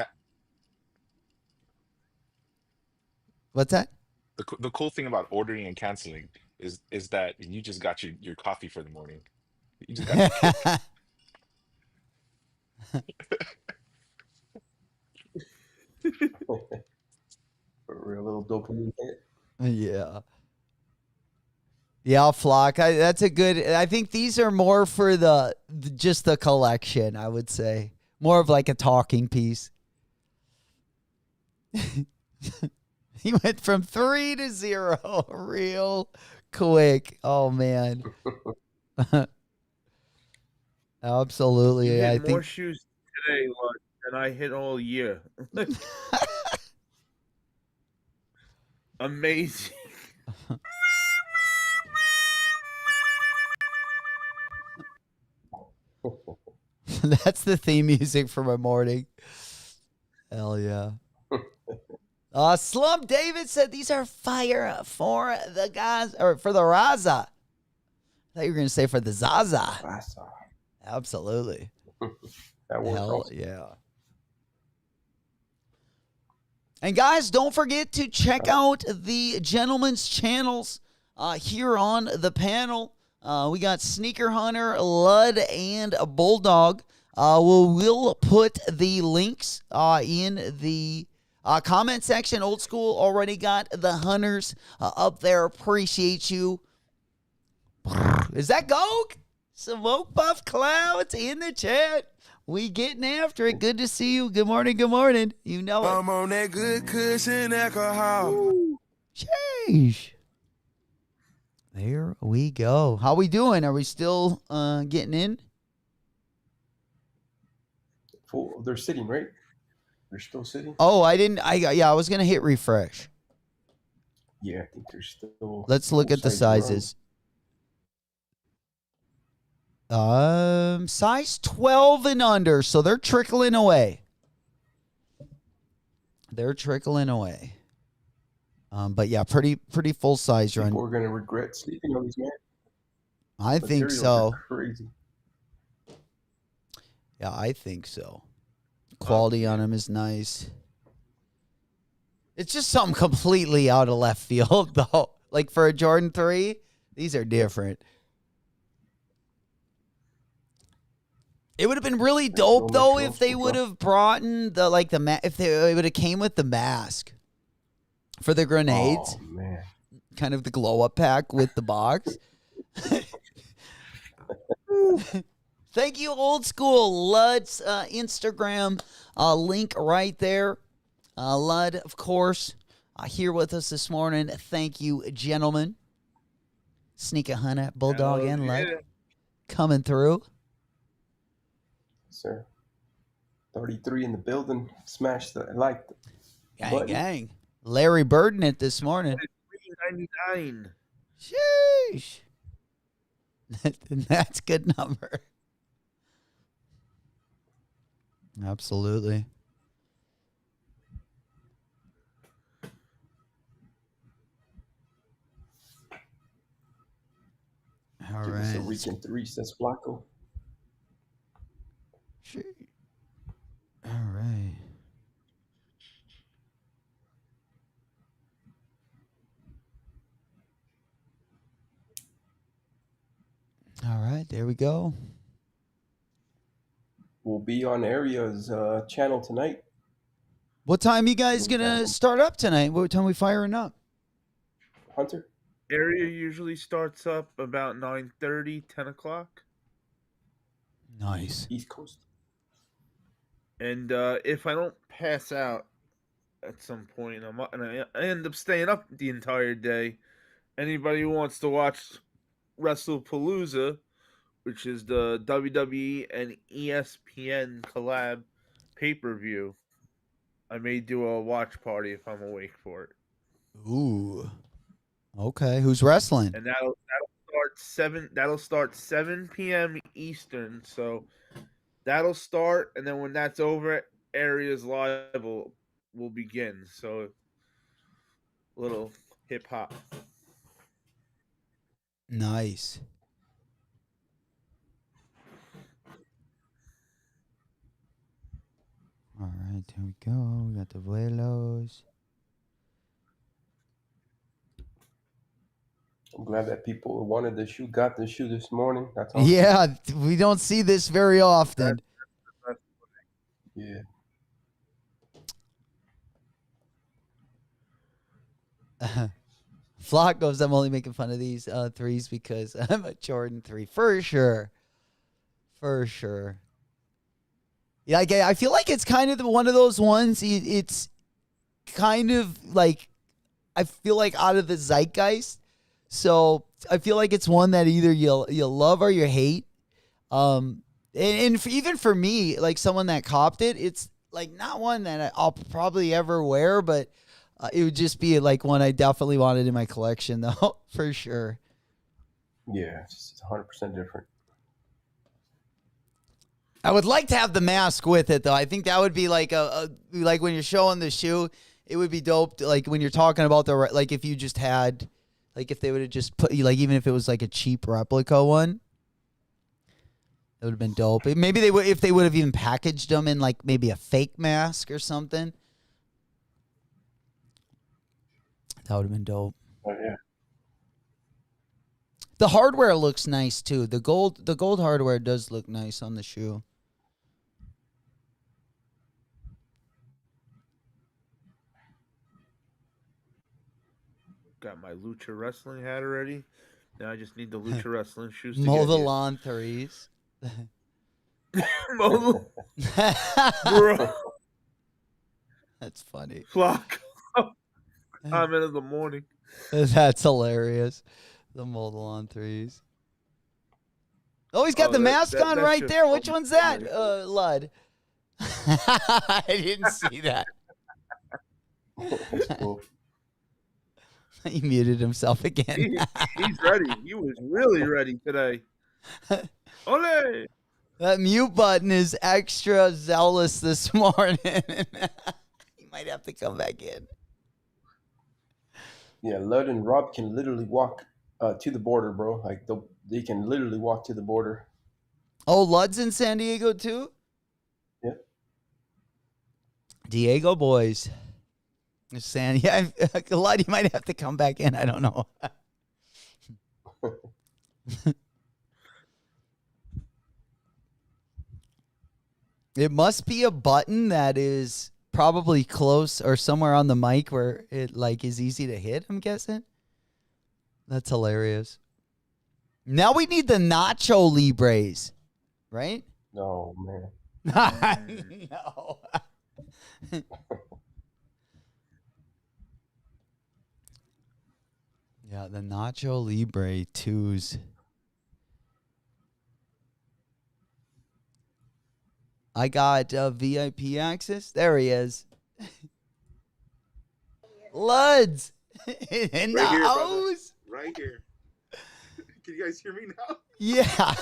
What's that? The cool thing about ordering and canceling is that you just got your coffee for the morning. You just got For a little dopamine hit. Yeah. Yeah, Flock. That's a good. I think these are more for just the collection, I would say. More of like a talking piece. He went from 3 to 0 real quick. Oh, man. Absolutely. You hit I more think shoes today than I hit all year. Amazing. that's the theme music for my morning. Hell yeah. Slump David said these are fire for the guys, or for the Raza. I thought you were going to say for the Zaza. Absolutely. That worked. Hell yeah. And guys, don't forget to check out the gentlemen's channels here on the panel. We got Sneaker Hunter, Lud, and Bulldog. We'll put the links in the comment section. Old School already got the Hunters up there. Appreciate you. Is that Gog? Smoke Puff Clouds in the chat. We getting after it. Good to see you. Good morning. Good morning. You know it. I'm on that good cushion alcohol. Sheesh. There we go. How we doing? Are we still getting in? Full. They're sitting, right? They're still sitting? Oh, I didn't. I was gonna hit refresh. Yeah, I think they're still. Let's look at the sizes. Size 12 and under, so they're trickling away. But yeah, pretty full size run. People are gonna regret sleeping on these, man. I think so. Crazy. Yeah, I think so. Quality on them is nice. It's just something completely out of left field, though. Like for a Jordan 3, these are different. It would have been really dope though if they would have brought in if they would have came with the mask for the grenades. Oh man. Kind of the glow up pack with the box. Thank you, Old School. LudZ Instagram link right there. Lud, of course, here with us this morning. Thank you, gentlemen. Sneaker Hunter, Bulldog, and Lud coming through. Sir. 33 in the building. Smashed the liked it. Gang. Larry Burden it this morning. $3.99. Sheesh. That's a good number. Absolutely. All Give right. us a weekend 3, says Flacco. All right. All right, there we go. We'll be on Area's channel tonight. What time you guys gonna start up tonight? What time we firing up? Hunter? Area usually starts up about 9:30, 10 o'clock. Nice. East Coast. And if I don't pass out at some point, and I end up staying up the entire day, anybody who wants to watch WrestlePalooza, which is the WWE and ESPN collab pay-per-view, I may do a watch party if I'm awake for it. Ooh. Okay. Who's wrestling? And that'll start 7 p.m. Eastern. So that'll start, and then when that's over, Areas Live will begin. So a little hip hop. Nice. All right, here we go. We got the Vuelos. I'm glad that people who wanted the shoe got the shoe this morning. That's awesome. Yeah, we don't see this very often. Yeah. Flock goes, I'm only making fun of these threes because I'm a Jordan 3. For sure. For sure. Yeah, I feel like it's kind of one of those ones. It's kind of like, I feel like out of the zeitgeist. So I feel like it's one that either you'll love or you hate. Even for me, like someone that copped it, it's like not one that I'll probably ever wear, but it would just be like one I definitely wanted in my collection, though, for sure. Yeah, it's 100% different. I would like to have the mask with it, though. I think that would be like like when you're showing the shoe, it would be dope. Like when you're talking about like if you just had, like if they would have just put, like even if it was like a cheap replica one, it would have been dope. Maybe if they would have even packaged them in like maybe a fake mask or something. That would have been dope. Oh yeah. The hardware looks nice too. The gold hardware does look nice on the shoe. Got my Lucha Wrestling hat already. Now I just need the Lucha Wrestling shoes to Mow get the here. lawn threes. Bro. That's funny. Flock. Comment of the morning. That's hilarious. The mow the lawn threes. Oh, he's got the mask on right just there. Which one's that, funny. Lud? I didn't see that. That's cool. He muted himself again. He's ready. He was really ready today. Ole! That mute button is extra zealous this morning. He might have to come back in. Yeah, Lud and Rob can literally walk to the border, bro. Like they can literally walk to the border. Oh, Lud's in San Diego too? Yeah. Diego boys. Yeah, Lud, you might have to come back in. I don't know. It must be a button that is probably close or somewhere on the mic where it like is easy to hit, I'm guessing. That's hilarious. Now we need the Nacho Libres, right? No, man. No. Yeah, the Nacho Libre 2s. I got VIP access. There he is. LudZ in the Right here, brother. house. Right here. Can you guys hear me now? Yeah.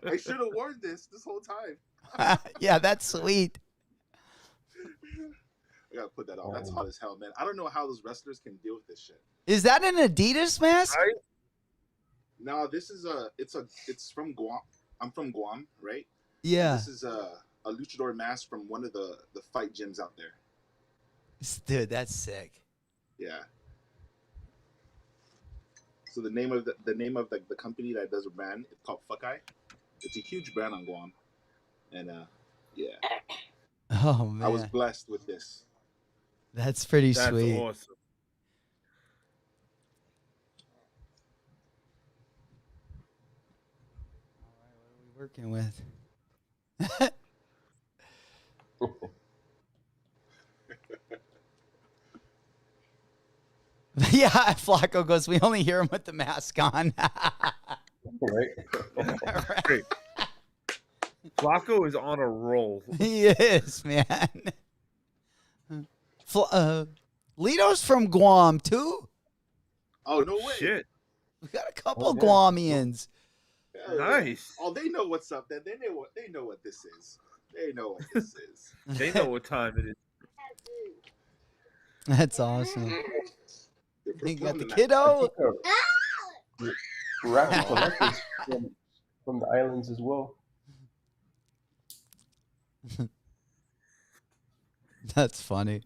I should have worn this whole time. Yeah, that's sweet. I gotta put that on. That's hot as hell, man. I don't know how those wrestlers can deal with this shit. Is that an Adidas mask? Right? No, this is it's from Guam. I'm from Guam, right? Yeah. This is a luchador mask from one of the fight gyms out there. Dude, that's sick. Yeah. So the name of the company that does a brand, it's called Fuckeye. It's a huge brand on Guam, and yeah, Oh I was man, blessed with this. that's pretty That's sweet. awesome. What are we working with? Yeah, Flacco goes, we only hear him with the mask on. Right? Right. Great. Flacco is on a roll. He is, man. Lito's from Guam, too. Oh no way! Shit. We got a couple Oh, yeah. Guamians. Hell yeah. Nice. Oh, they know what's up. Then they know what this is. They know what this is. They know what time it is. That's awesome. They're You got the performing that. kiddo. Rap collectors from the islands as well. That's funny.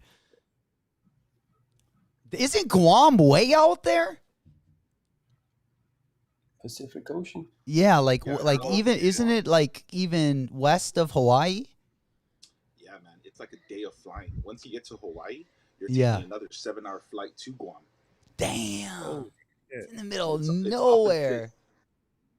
Isn't Guam way out there? Pacific Ocean. Yeah, like Yeah, like Guam. even isn't it like even west of Hawaii? Yeah, man, it's like a day of flying. Once you get to Hawaii, you're Yeah. taking another 7-hour flight to Guam. Damn. Oh, It's in the middle of It's nowhere. opposite.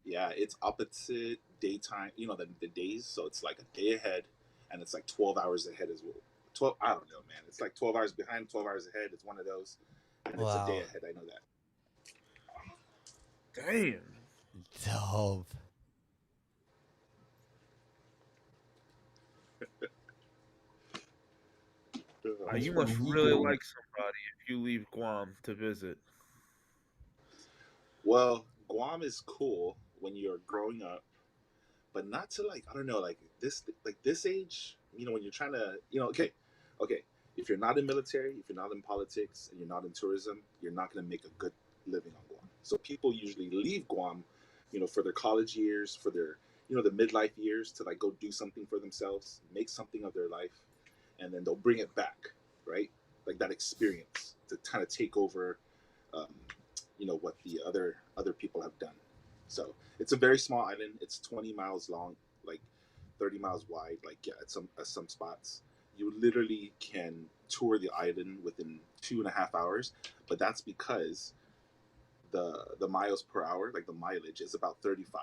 Yeah, it's opposite daytime. You know the days, so it's like a day ahead, and it's like 12 hours ahead as well. 12. I don't know, man. It's like 12 hours behind, 12 hours ahead. It's one of those, and it's a day Wow. ahead. I know that. damn. Dope. You must really like somebody if you leave Guam to visit. Well, Guam is cool when you're growing up, but not to like I don't know like this age. You know when you're trying to okay. If you're not in military, if you're not in politics, and you're not in tourism, you're not going to make a good living on Guam. So people usually leave Guam, for their college years, for their the midlife years to like go do something for themselves, make something of their life, and then they'll bring it back, right? Like that experience to kind of take over um, what the other people have done. So it's a very small island. It's 20 miles long, like 30 miles wide. Like yeah, at some spots, you literally can tour the island within 2.5 hours. But that's because the miles per hour, like the mileage, is about 35.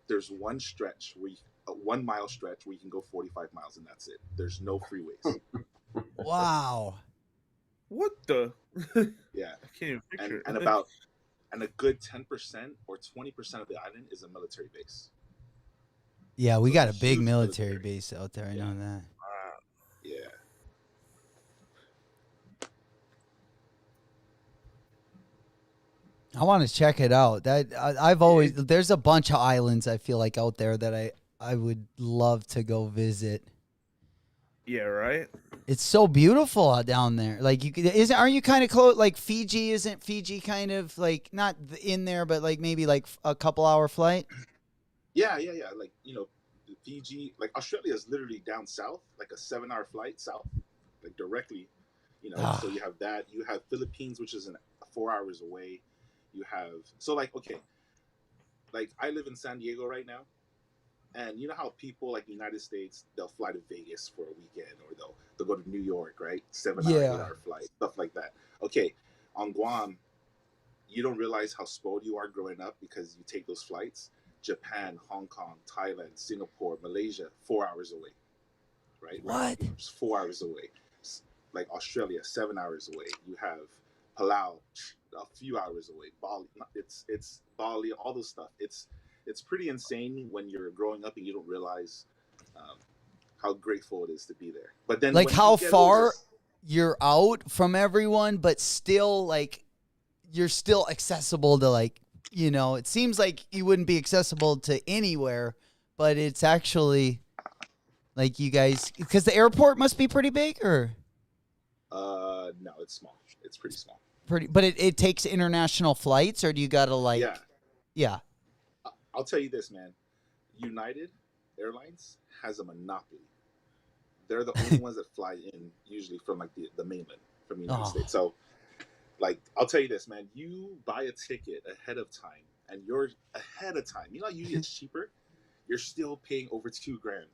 There's one stretch where 1 mile stretch where you can go 45 miles, and that's it. There's no freeways. Wow. What the? Yeah, I can't even picture and it. and a good 10% or 20% of the island is a military base. Yeah, we So got a it's a big huge military military. base out there. I Yeah. know that. Yeah. I want to check it out. I've always there's a bunch of islands I feel like out there that I would love to go visit. Yeah, right? It's so beautiful out down there. Like aren't you kind of close? Like Fiji, isn't Fiji kind of like not in there, but like maybe like a couple hour flight? Yeah. Like, Fiji, like Australia is literally down south, like a 7-hour flight south, like directly, Ah. so you have that. You have Philippines, which is 4 hours away. You have, so like, okay, like I live in San Diego right now. And you know how people like the United States, they'll fly to Vegas for a weekend, or they'll go to New York, right? 7-hour, Yeah. 8-hour flight, stuff like that. Okay, on Guam, you don't realize how spoiled you are growing up because you take those flights. Japan, Hong Kong, Thailand, Singapore, Malaysia, 4 hours away, right? What? Just 4 hours away. Like Australia, 7 hours away. You have Palau, a few hours away. Bali, it's Bali, all those stuff. It's pretty insane when you're growing up and you don't realize how grateful it is to be there. But then, Like when how you get far older, you're out from everyone, but still like you're still accessible to like, it seems like you wouldn't be accessible to anywhere, but it's actually like you guys, because the airport must be pretty big or no, it's small. It's pretty small. but it takes international flights, or do you gotta like, yeah. I'll tell you this, man. United Airlines has a monopoly. They're the only ones that fly in usually from like the mainland, from the United States. So Like, I'll tell you this, man. You buy a ticket ahead of time, and you're ahead of time. You know, usually it's cheaper. You're still paying over $2,000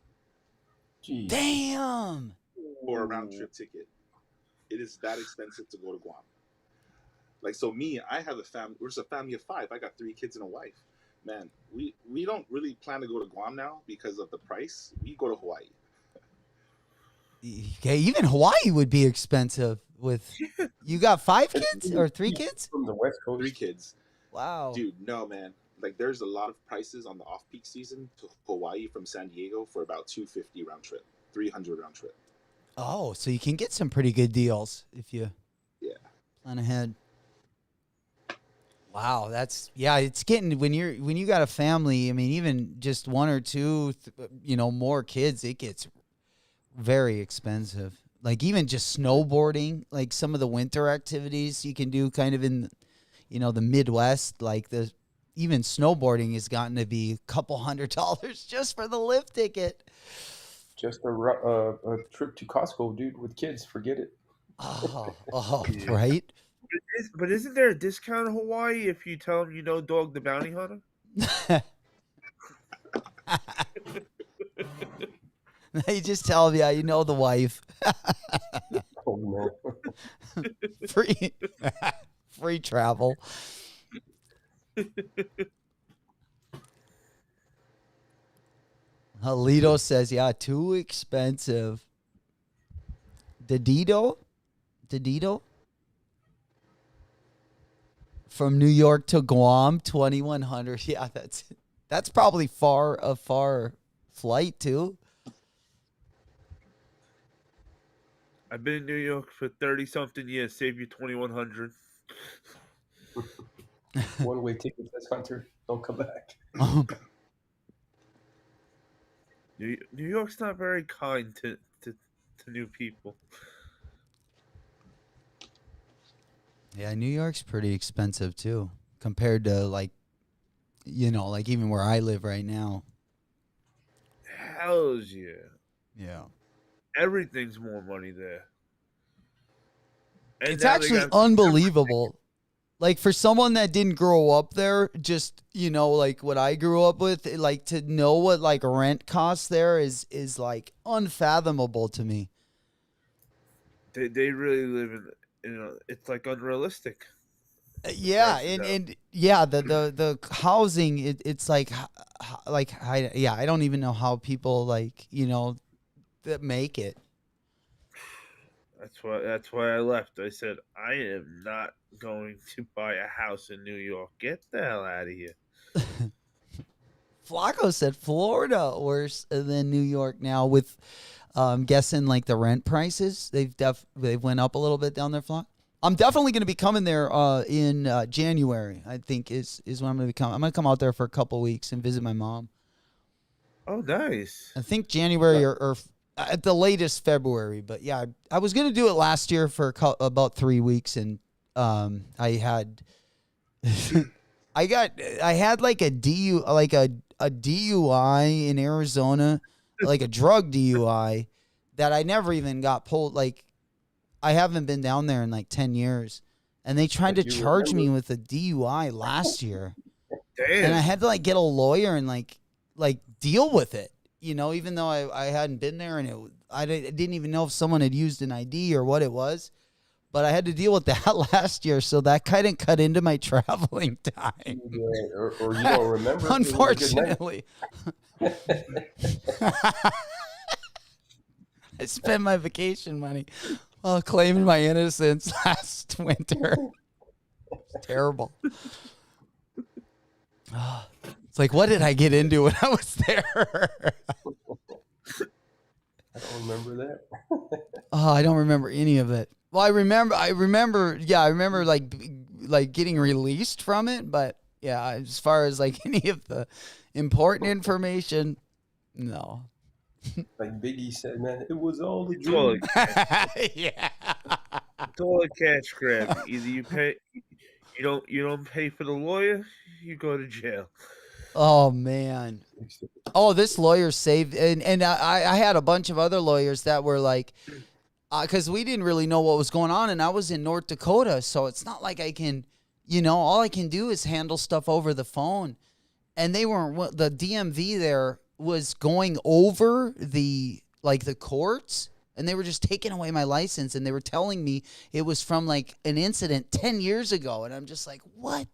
Jeez. Damn. for a round trip ticket. It is that expensive to go to Guam. Like, so me, I have a family. We're just a family of 5. I got 3 kids and a wife. Man, we don't really plan to go to Guam now because of the price. We go to Hawaii. Okay, even Hawaii would be expensive. With you got 5 kids or 3 kids? From the West Coast. 3 kids. Wow. Dude, no, man. Like, there's a lot of prices on the off-peak season to Hawaii from San Diego for about $250 round trip, $300 round trip. Oh, so you can get some pretty good deals if you plan ahead. Wow, it's getting when you got a family. I mean, even just 1 or 2, more kids, it gets very expensive. Like even just snowboarding, like some of the winter activities you can do kind of in, the Midwest, like even snowboarding has gotten to be a couple $100 just for the lift ticket. Just a trip to Costco, dude, with kids. Forget it. Oh, right. But isn't there a discount in Hawaii if you tell them you know Dog the Bounty Hunter? They just tell them, yeah, you know the wife. Oh no. Free travel. Alito says, yeah, too expensive. Dedito? From New York to Guam, 2,100. Yeah, that's probably a far flight too. I've been in New York for 30-something years. Save you 2,100. One-way ticket, says Hunter. Don't come back. New York's not very kind to new people. Yeah, New York's pretty expensive too, compared to like even where I live right now. Hells yeah. Yeah. Everything's more money there. And It's now they actually got- unbelievable. Like for someone that didn't grow up there, just like what I grew up with, like to know what like rent costs there is like unfathomable to me. They really live in it's like unrealistic. Yeah, prices out. and yeah, the housing it's like I don't even know how people that make it. That's why I left. I said I am not going to buy a house in New York. Get the hell out of here. Flacco said Florida worse than New York now with guessing like the rent prices. They've went up a little bit down there, Flock. I'm definitely going to be coming there in January. I think is when I'm going to be coming. I'm going to come out there for a couple weeks and visit my mom. Oh, nice. I think January or at the latest February. But yeah, I was going to do it last year for about 3 weeks, and I had I had like a DUI in Arizona, like a drug DUI that I never even got pulled. Like I haven't been down there in like 10 years, and they tried to charge me with a DUI last year. Damn. And I had to like get a lawyer and like deal with it, even though I hadn't been there, and I didn't even know if someone had used an ID or what it was, but I had to deal with that last year, so that kind of cut into my traveling time. Yeah, or you don't remember. Unfortunately. I spent my vacation money while claiming my innocence last winter. It's terrible. It's like, what did I get into when I was there? I don't remember that. Oh, I don't remember any of it. Well, I remember like getting released from it, but yeah, as far as like any of the important information, no. Like Biggie said, man, it was all a It's all dream. Yeah. It's all a cash grab. Either you pay, you don't pay for the lawyer, you go to jail. Oh man. Oh, this lawyer saved, and I had a bunch of other lawyers that were like, because we didn't really know what was going on, and I was in North Dakota, so it's not like I can, all I can do is handle stuff over the phone. And they weren't, the DMV there was going over the courts, and they were just taking away my license, and they were telling me it was from like an incident 10 years ago, and I'm just like, what?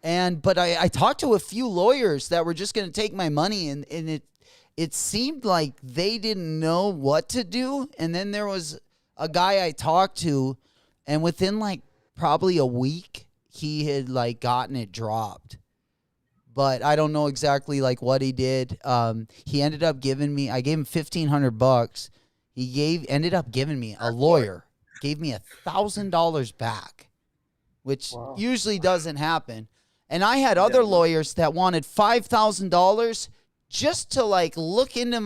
But I talked to a few lawyers that were just going to take my money, and it seemed like they didn't know what to do. And then there was a guy I talked to, and within like probably a week, he had like gotten it dropped. But I don't know exactly like what he did. He ended up giving me, I gave him $1,500. He ended up giving me, a lawyer gave me $1,000 back, which usually doesn't happen. And I had other lawyers that wanted $5,000 just to like look into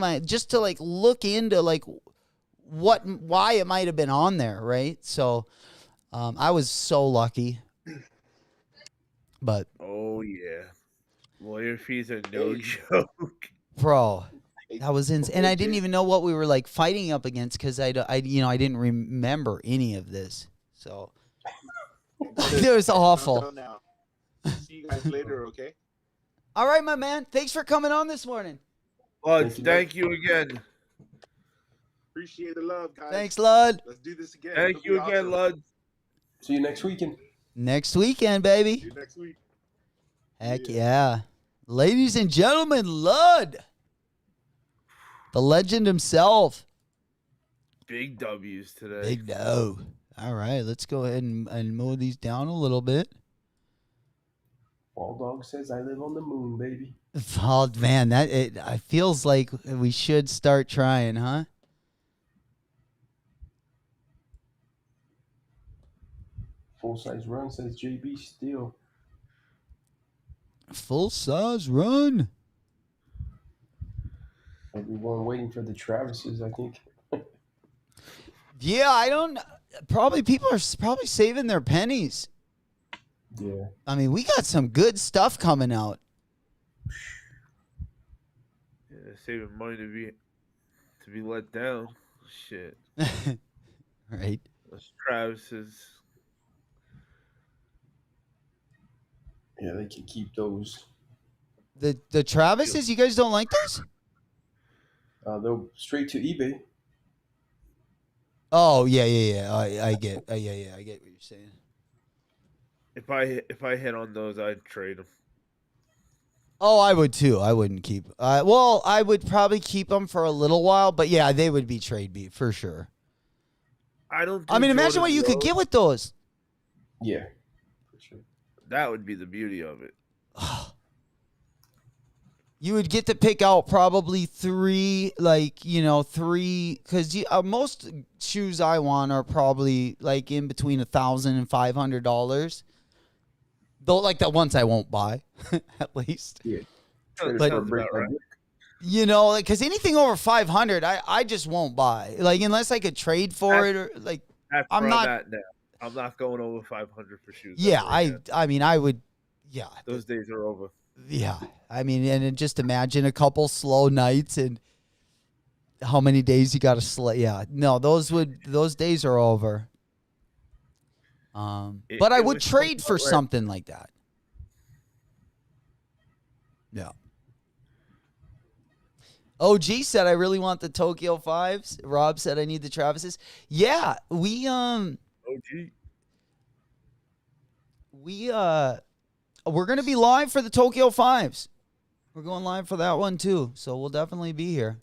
why it might have been on there, right? So I was so lucky. But oh yeah, lawyer fees are no joke, bro. That was insane, and I didn't even know what we were like fighting up against because I didn't remember any of this. So it was awful. See you guys later, okay? All right, my man. Thanks for coming on this morning. LudZ, thank you again. Appreciate the love, guys. Thanks, Lud. Let's do this again. Thank you again, LudZ. See you next weekend. Next weekend, baby. See you next week. Heck yeah. Ladies and gentlemen, Lud. The legend himself. Big W's today. Big no. All right, let's go ahead and mow these down a little bit. Ball Dog says I live on the moon, baby. Oh, man, it feels like we should start trying, huh? Full size run, says JB Steele. Full size run. Everyone waiting for the Travises, I think. Yeah, I don't. People are probably saving their pennies. Yeah. I mean, we got some good stuff coming out. Yeah, saving money to be let down. Shit. Right. Those Travis's. Yeah, they can keep those. The Travises, you guys don't like those? They're straight to eBay. Oh yeah. I get. I get what you're saying. If I hit on those, I'd trade them. Oh, I would too. I wouldn't keep. Well, I would probably keep them for a little while, but yeah, they would be trade beat for sure. I don't. I mean, imagine what you could get with those. Yeah, for sure. That would be the beauty of it. You would get to pick out probably three, because most shoes I want are probably like in between $1,000 and $500. Though, like the ones I won't buy, at least. Yeah. But because anything over 500, I just won't buy. Like unless I could trade for it or like. I'm not. That now. I'm not going over 500 for shoes. Yeah, I mean, I would. Yeah, those days are over. Yeah, I mean, and just imagine a couple slow nights and how many days you got to slay. Yeah, no, those days are over. But I would trade for something like that. Yeah. OG said I really want the Tokyo 5s. Rob said I need the Travises. Yeah, OG. We're going to be live for the Tokyo 5s. We're going live for that one, too. So we'll definitely be here.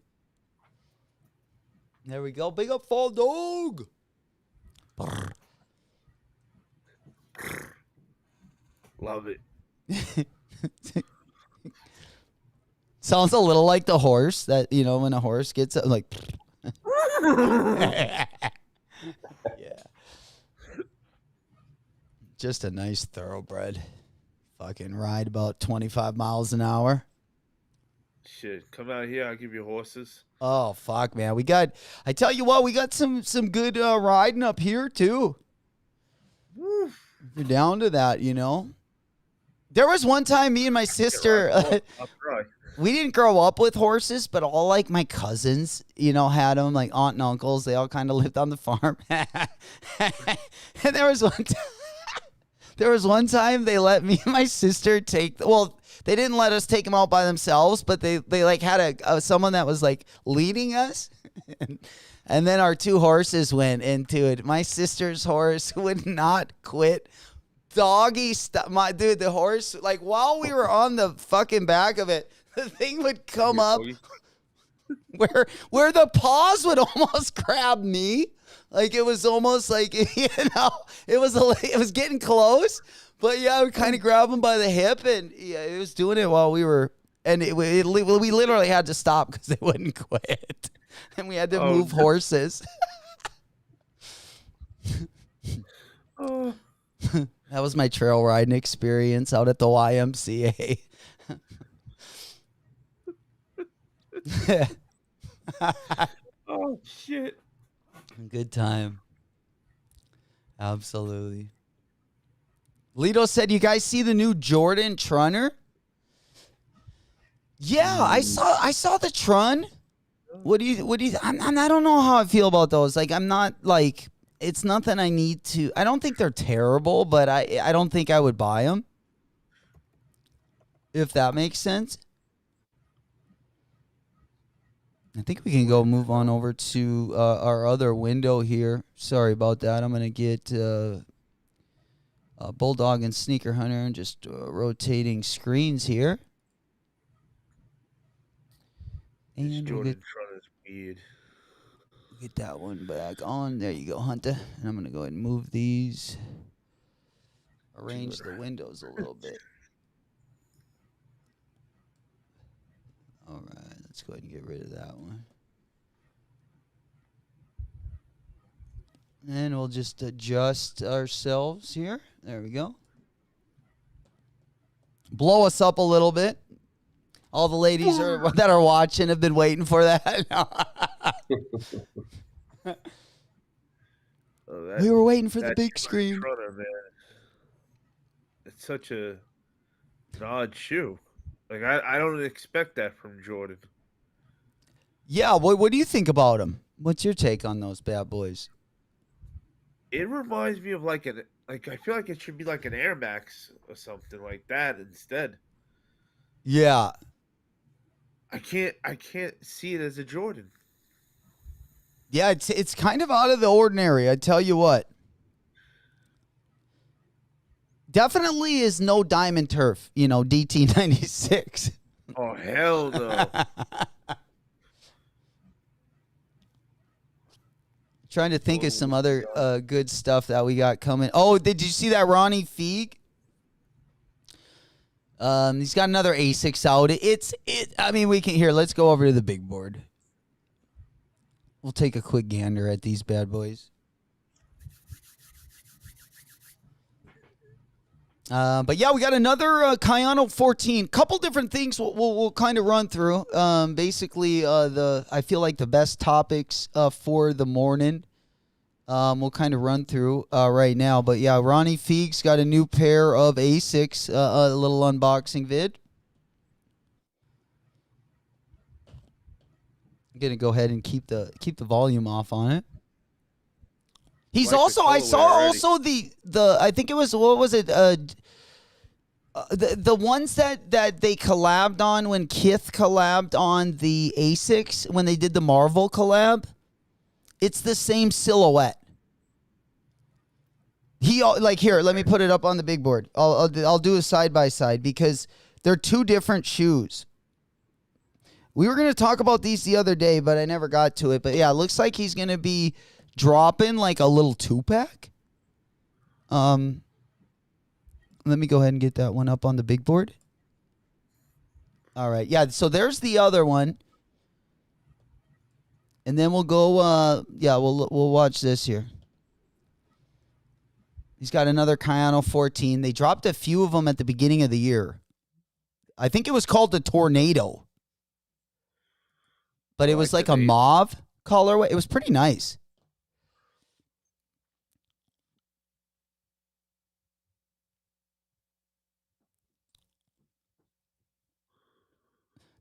There we go. Big up, Fall Dog. Brr. Love it. Sounds a little like the horse that, when a horse gets like. Yeah. Just a nice thoroughbred. Fucking ride about 25 miles an hour. Shit, come out here. I'll give you horses. Oh, fuck, man. I tell you what, we got some good riding up here, too. Woo. You're down to that, There was one time me and my sister. I'll try. we didn't grow up with horses, but all like my cousins, had them, like aunt and uncles. They all kind of lived on the farm. And there was one time they let me and my sister they didn't let us take them out by themselves, but they like had someone that was like leading us. And then our two horses went into it. My sister's horse would not quit. Doggy stuff. The horse, like while we were on the fucking back of it, the thing would come up where the paws would almost grab me. Like it was almost like, it was getting close. But yeah, I would kind of grab him by the hip, and yeah, it was doing it while we were, and we literally had to stop because they wouldn't quit. And we had to move horses. Oh. That was my trail riding experience out at the YMCA. Oh, shit. Good time. Absolutely. Lito said, you guys see the new Jordan Trunner? Yeah, I saw the Trun. What do you I don't know how I feel about those. Like, I'm not like, it's nothing I need to. I don't think they're terrible, but I don't think I would buy them. If that makes sense. I think we can move on over to our other window here. Sorry about that. I'm going to get Bulldog and Sneaker Hunter and just rotating screens here. This And Jordan Trun is weird. Get that one back on. There you go, Hunter. And I'm going to go ahead and move these. Arrange the windows a little bit. All right, let's go ahead and get rid of that one. And we'll just adjust ourselves here. There we go. Blow us up a little bit. All the ladies that are watching have been waiting for that. We were waiting for the big screen. Trunner, man. It's such an odd shoe. Like, I don't expect that from Jordan. Yeah, what do you think about them? What's your take on those bad boys? It reminds me of I feel like it should be like an Air Max or something like that instead. Yeah. I can't see it as a Jordan. Yeah, it's kind of out of the ordinary, I tell you what. Definitely is no diamond turf, DT96. Oh, hell no. Trying to think of some other good stuff that we got coming. Oh, did you see that Ronnie Feig? He's got another ASICs out. Let's go over to the big board. We'll take a quick gander at these bad boys. But yeah, we got another Cayano 14. Couple different things we'll kind of run through. Basically, I feel like the best topics for the morning. We'll kind of run through right now. But yeah, Ronnie Feig's got a new pair of ASICs. A little unboxing vid. I'm gonna go ahead and keep the volume off on it. He's also, I saw also the I think it was, what was it? The ones that they collabed on when Kith collabed on the ASICs when they did the Marvel collab. It's the same silhouette. Here, let me put it up on the big board. I'll do a side by side because they're two different shoes. We were gonna talk about these the other day, but I never got to it. But yeah, it looks like he's gonna be dropping like a little 2-pack. Let me go ahead and get that one up on the big board. All right. Yeah, so there's the other one. And then we'll go we'll watch this here. He's got another Cayano 14. They dropped a few of them at the beginning of the year. I think it was called the Tornado. But it was like a mauve colorway. It was pretty nice.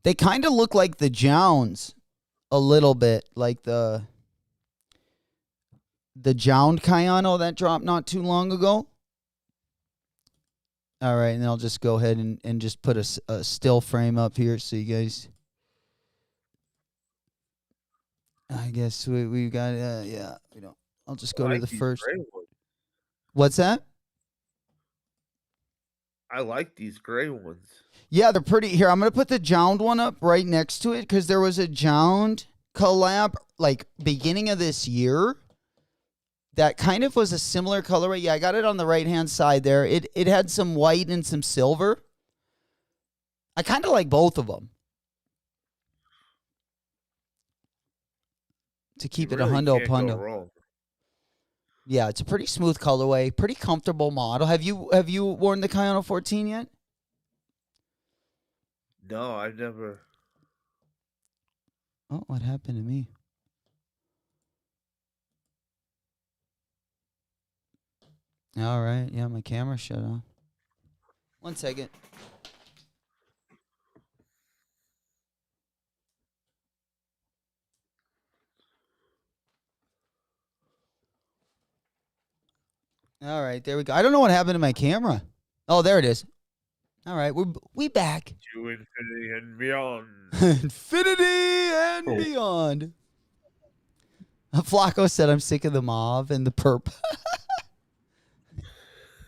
They kind of look like the Jounds a little bit, like the Jound Kayano that dropped not too long ago. All right, and I'll just go ahead and just put a still frame up here so you guys. I guess we got yeah, we don't. I'll just go I to like the these first. gray ones. What's that? I like these gray ones. Yeah, they're pretty. Here, I'm going to put the Jound one up right next to it because there was a Jound collab like beginning of this year that kind of was a similar colorway. Yeah, I got it on the right-hand side there. It had some white and some silver. I kind of like both of them. To keep You it a really hundo can't go pundo. wrong. Yeah, it's a pretty smooth colorway, pretty comfortable model. Have you worn the Kayano 14 yet? No, I've never. Oh, what happened to me? All right, yeah, my camera shut off. 1 second. All right, there we go. I don't know what happened to my camera. Oh, there it is. All right, we back. To infinity and beyond. Infinity and beyond. Flacco said, "I'm sick of the mauve and the perp."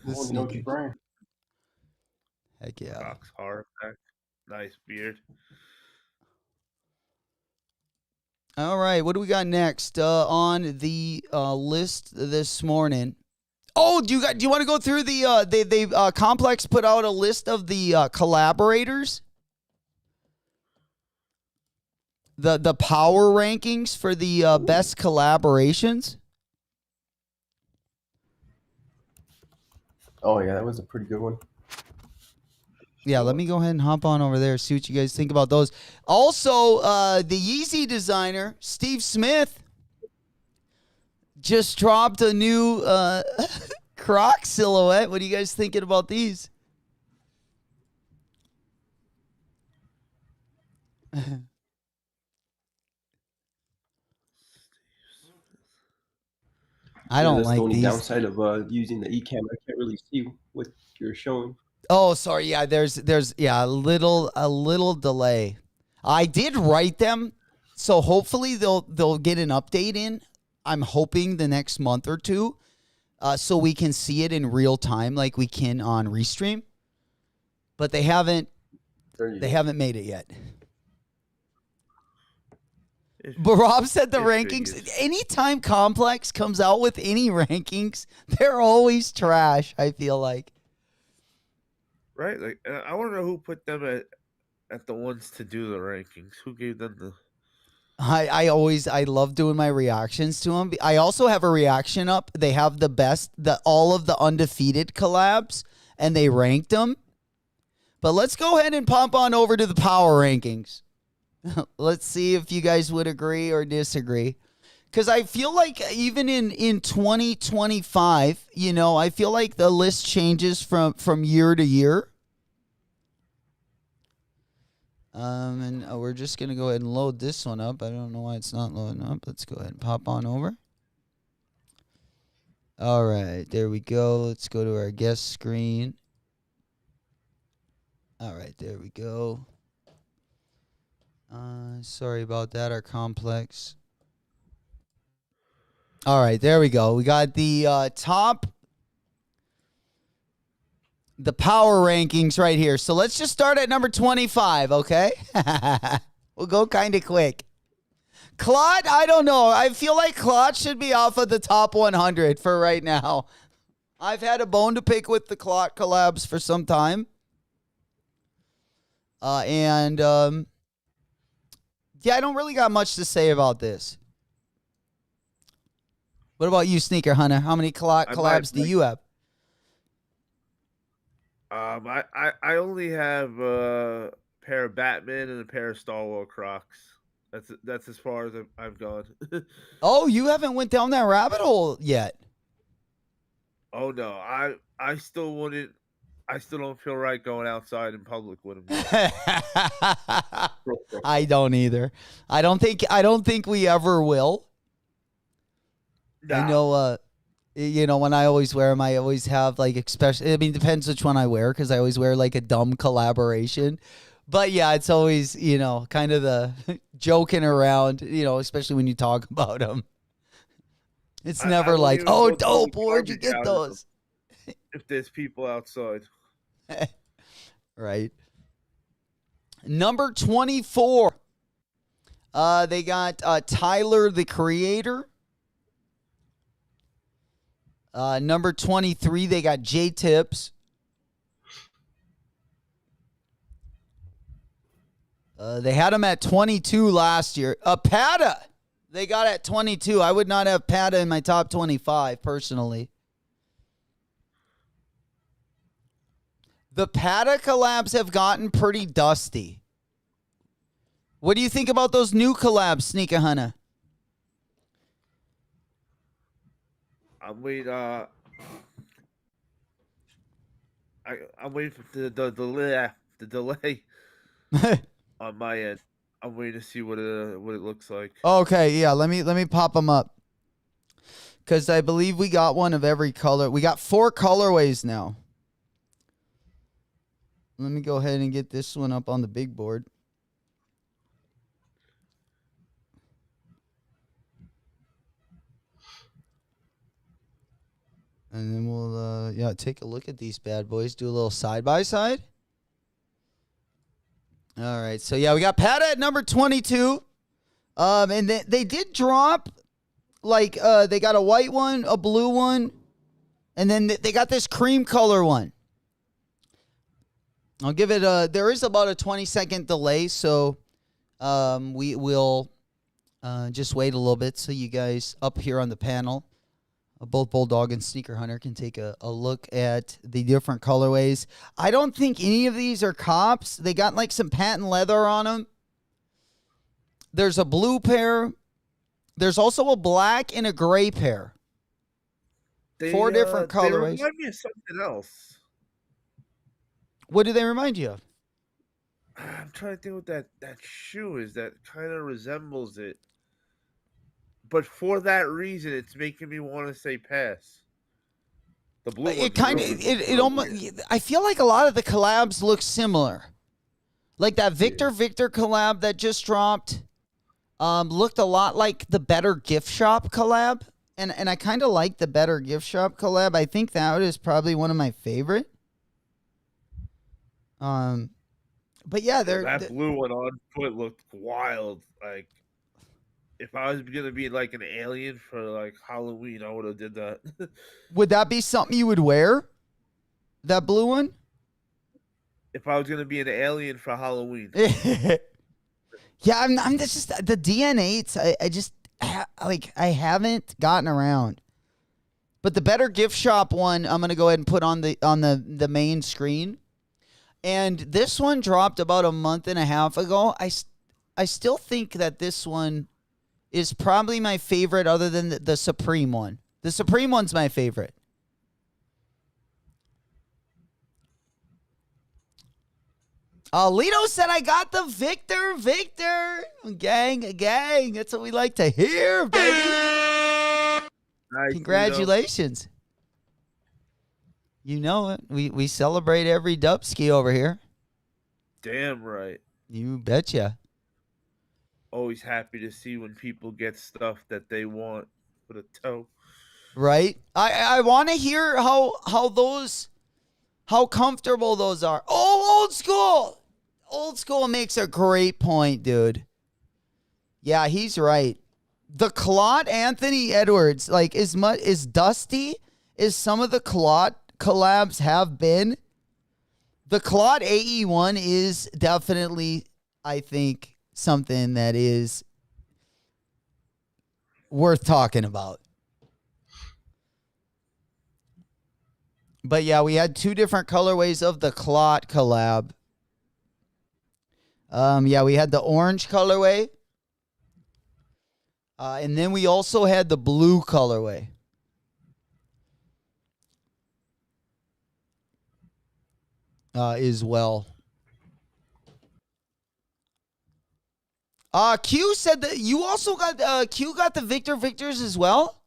The Oh, no, sneakers. Brian. Heck yeah. Crocs hard back. Nice beard. All right, what do we got next on the list this morning? Oh, do you want to go through the Complex put out a list of the collaborators? The power rankings for the best collaborations? Oh, yeah, that was a pretty good one. Yeah, let me go ahead and hop on over there, see what you guys think about those. Also, the Yeezy designer, Steve Smith, just dropped a new Croc silhouette. What are you guys thinking about these? I don't That's like the only these. downside of using the eCam. I can't really see what you're showing. Oh, sorry. Yeah, there's a little delay. I did write them, so hopefully they'll get an update in. I'm hoping the next month or two, so we can see it in real time like we can on Restream. But they haven't made it yet. But Rob said the rankings. Anytime Complex comes out with any rankings, they're always trash. I feel like. Right? Like, I want to know who put them at the ones to do the rankings. Who gave them the? I love doing my reactions to them. I also have a reaction up. They have all of the undefeated collabs, and they ranked them. But let's go ahead and pump on over to the power rankings. Let's see if you guys would agree or disagree. Because I feel like even in 2025, I feel like the list changes from year to year. And we're just going to go ahead and load this one up. I don't know why it's not loading up. Let's go ahead and pop on over. All right, there we go. Let's go to our guest screen. All right, there we go. Sorry about that, our Complex. All right, there we go. We got the the power rankings right here. So let's just start at number 25, okay? We'll go kind of quick. Claude, I don't know. I feel like Claude should be off of the top 100 for right now. I've had a bone to pick with the Claude collabs for some time. Yeah, I don't really got much to say about this. What about you, Sneaker Hunter? How many collabs do you have? I only have a pair of Batman and a pair of Star Wars Crocs. That's as far as I've gone. Oh, you haven't went down that rabbit hole yet. Oh no, I still wouldn't I still don't feel right going outside in public with him. I don't either. I don't think we ever will. I Nah. know, when I always wear them, I always have like, especially, I mean, it depends which one I wear because I always wear like a dumb collaboration. But yeah, it's always, kind of the joking around, especially when you talk about them. It's I never won't like, even oh, go through the dope, where'd you garbage get out of those? if there's people outside. Right. Number 24. They got Tyler, the Creator. Number 23, they got J Tips. They had him at 22 last year. Pata, they got at 22. I would not have Pata in my top 25, personally. The Pata collabs have gotten pretty dusty. What do you think about those new collabs, Sneaker Hunter? I'm waiting. I'm waiting for the delay on my end. I'm waiting to see what it looks like. Okay, yeah. Let me pop them up because I believe we got one of every color. We got 4 colorways now. Let me go ahead and get this one up on the big board. And then we'll take a look at these bad boys. Do a little side by side. All right, so yeah, we got Pata at number 22. And they did drop like they got a white one, a blue one, and then they got this cream color one. I'll give it there is about a 20-second delay, so we will just wait a little bit so you guys up here on the panel, both Bulldog and Sneaker Hunter, can take a look at the different colorways. I don't think any of these are cops. They got like some patent leather on them. There's a blue pair. There's also a black and a gray pair. 4 different colorways. They remind me of something else. What do they remind you of? I'm trying to think what that shoe is that kind of resembles it. But for that reason, it's making me want to say pass. The blue. It kind of it almost. I feel like a lot of the collabs look similar. Like that Victor collab that just dropped, looked a lot like the Better Gift Shop collab, and I kind of like the Better Gift Shop collab. I think that is probably one of my favorite. But yeah, that blue one on foot looked wild. Like, if I was gonna be like an alien for like Halloween, I would have did that. Would that be something you would wear? That blue one? If I was gonna be an alien for Halloween. Yeah, I'm just the DNA. I just I haven't gotten around. But the Better Gift Shop one, I'm gonna go ahead and put on the main screen. And this one dropped about a month and a half ago. I still think that this one is probably my favorite, other than the Supreme one. The Supreme one's my favorite. Lito said, I got the Victor. Gang. That's what we like to hear, baby. Nice, Congratulations. Lito. You know it. We celebrate every Dubski over here. Damn right. You betcha. Always happy to see when people get stuff that they want for the toe. Right? I want to hear how comfortable those are. Oh, old school. Old school makes a great point, dude. Yeah, he's right. The Claude Anthony Edwards, like as dusty as some of the Claude collabs have been, the Claude AE1 is definitely, I think, something that is worth talking about. But yeah, we had 2 different colorways of the Claude collab. Yeah, we had the orange colorway. And then we also had the blue colorway. as well. Q said that you also got Q got the Victors as well.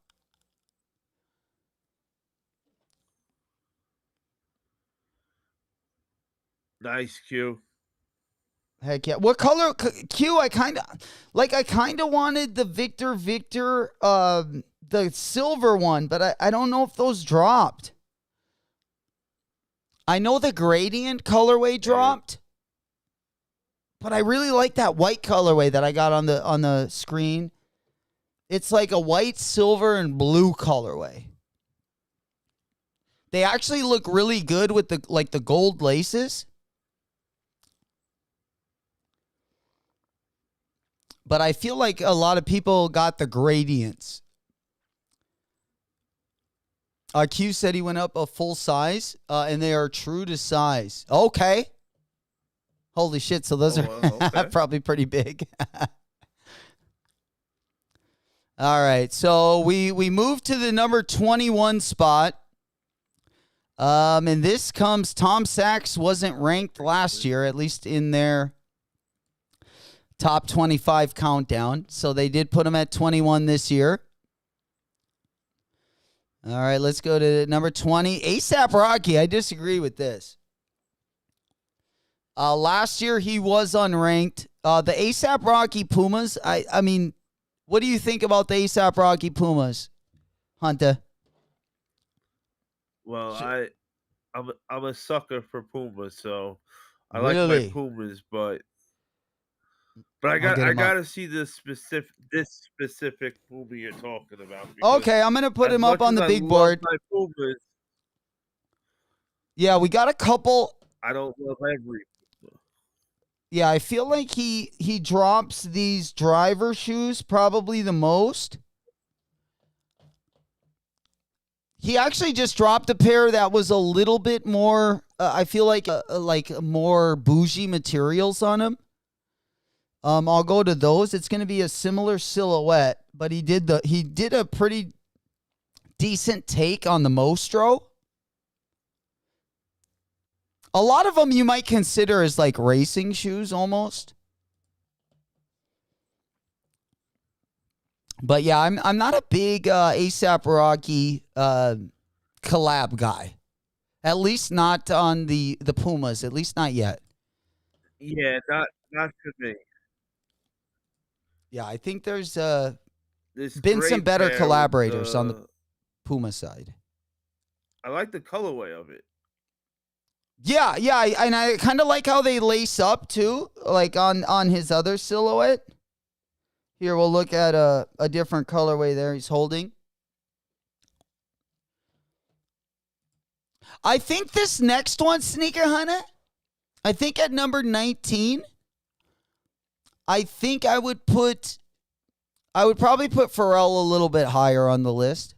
Nice, Q. Heck yeah! What color Q? I kind of wanted the Victor, the silver one, but I don't know if those dropped. I know the gradient colorway dropped, but I really like that white colorway that I got on the screen. It's like a white, silver, and blue colorway. They actually look really good with the gold laces. But I feel like a lot of people got the gradients. Q said he went up a full size, and they are true to size. Okay. Holy shit, so those are okay. probably pretty big. All right, so we moved to the number 21 spot. And this comes, Tom Sachs wasn't ranked last year, at least in their top 25 countdown. So they did put him at 21 this year. All right, let's go to number 20. ASAP Rocky. I disagree with this. Last year he was unranked. The ASAP Rocky Pumas. I mean, what do you think about the ASAP Rocky Pumas, Hunter? Well, I'm a sucker for Pumas, so I Really? like my Pumas, but I gotta see this specific movie you're talking about. Okay, I'm gonna put him up on the big board. My Pumas, yeah, we got a couple. I don't love every. Yeah, I feel like he drops these driver shoes probably the most. He actually just dropped a pair that was a little bit more, I feel like more bougie materials on them. I'll go to those. It's going to be a similar silhouette, but he did a pretty decent take on the Mostro. A lot of them you might consider as like racing shoes almost. But yeah, I'm not a big ASAP Rocky collab guy. At least not on the Pumas. At least not yet. Yeah, not for me. Yeah, I think there's been some better collaborators on the Puma side. I like the colorway of it. Yeah, and I kind of like how they lace up too, like on his other silhouette. Here, we'll look at a different colorway there he's holding. I think this next one, Sneaker Hunter, I think at number 19, I think I would probably put Pharrell a little bit higher on the list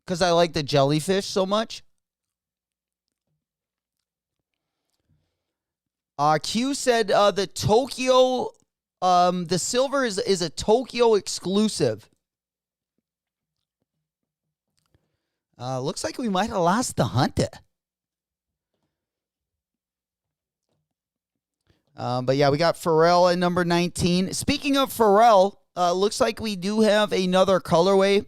because I like the jellyfish so much. Q said the Tokyo, the silver is a Tokyo exclusive. Looks like we might have lost the Hunter. But yeah, we got Pharrell at number 19. Speaking of Pharrell, looks like we do have another colorway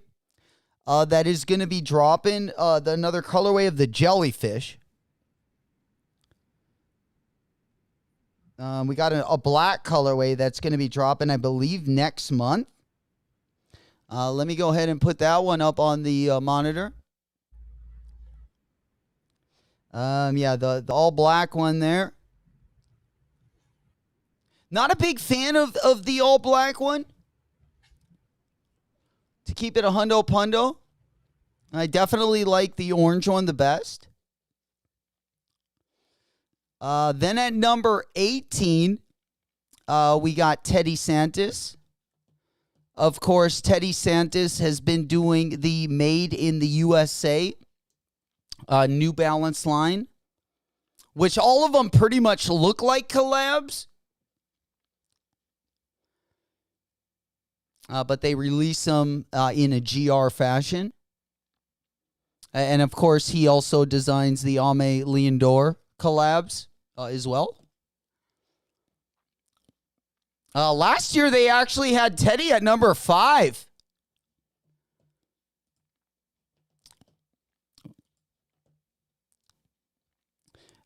that is going to be dropping. Another colorway of the jellyfish. We got a black colorway that's going to be dropping, I believe, next month. Let me go ahead and put that one up on the monitor. Yeah, the all black one there. Not a big fan of the all black one. To keep it a hundo pundo. I definitely like the orange one the best. Then at number 18, we got Teddy Santis. Of course, Teddy Santis has been doing the Made in the USA New Balance line, which all of them pretty much look like collabs. But they release them in a GR fashion. And of course, he also designs the Ame Leondor collabs as well. Last year, they actually had Teddy at number 5.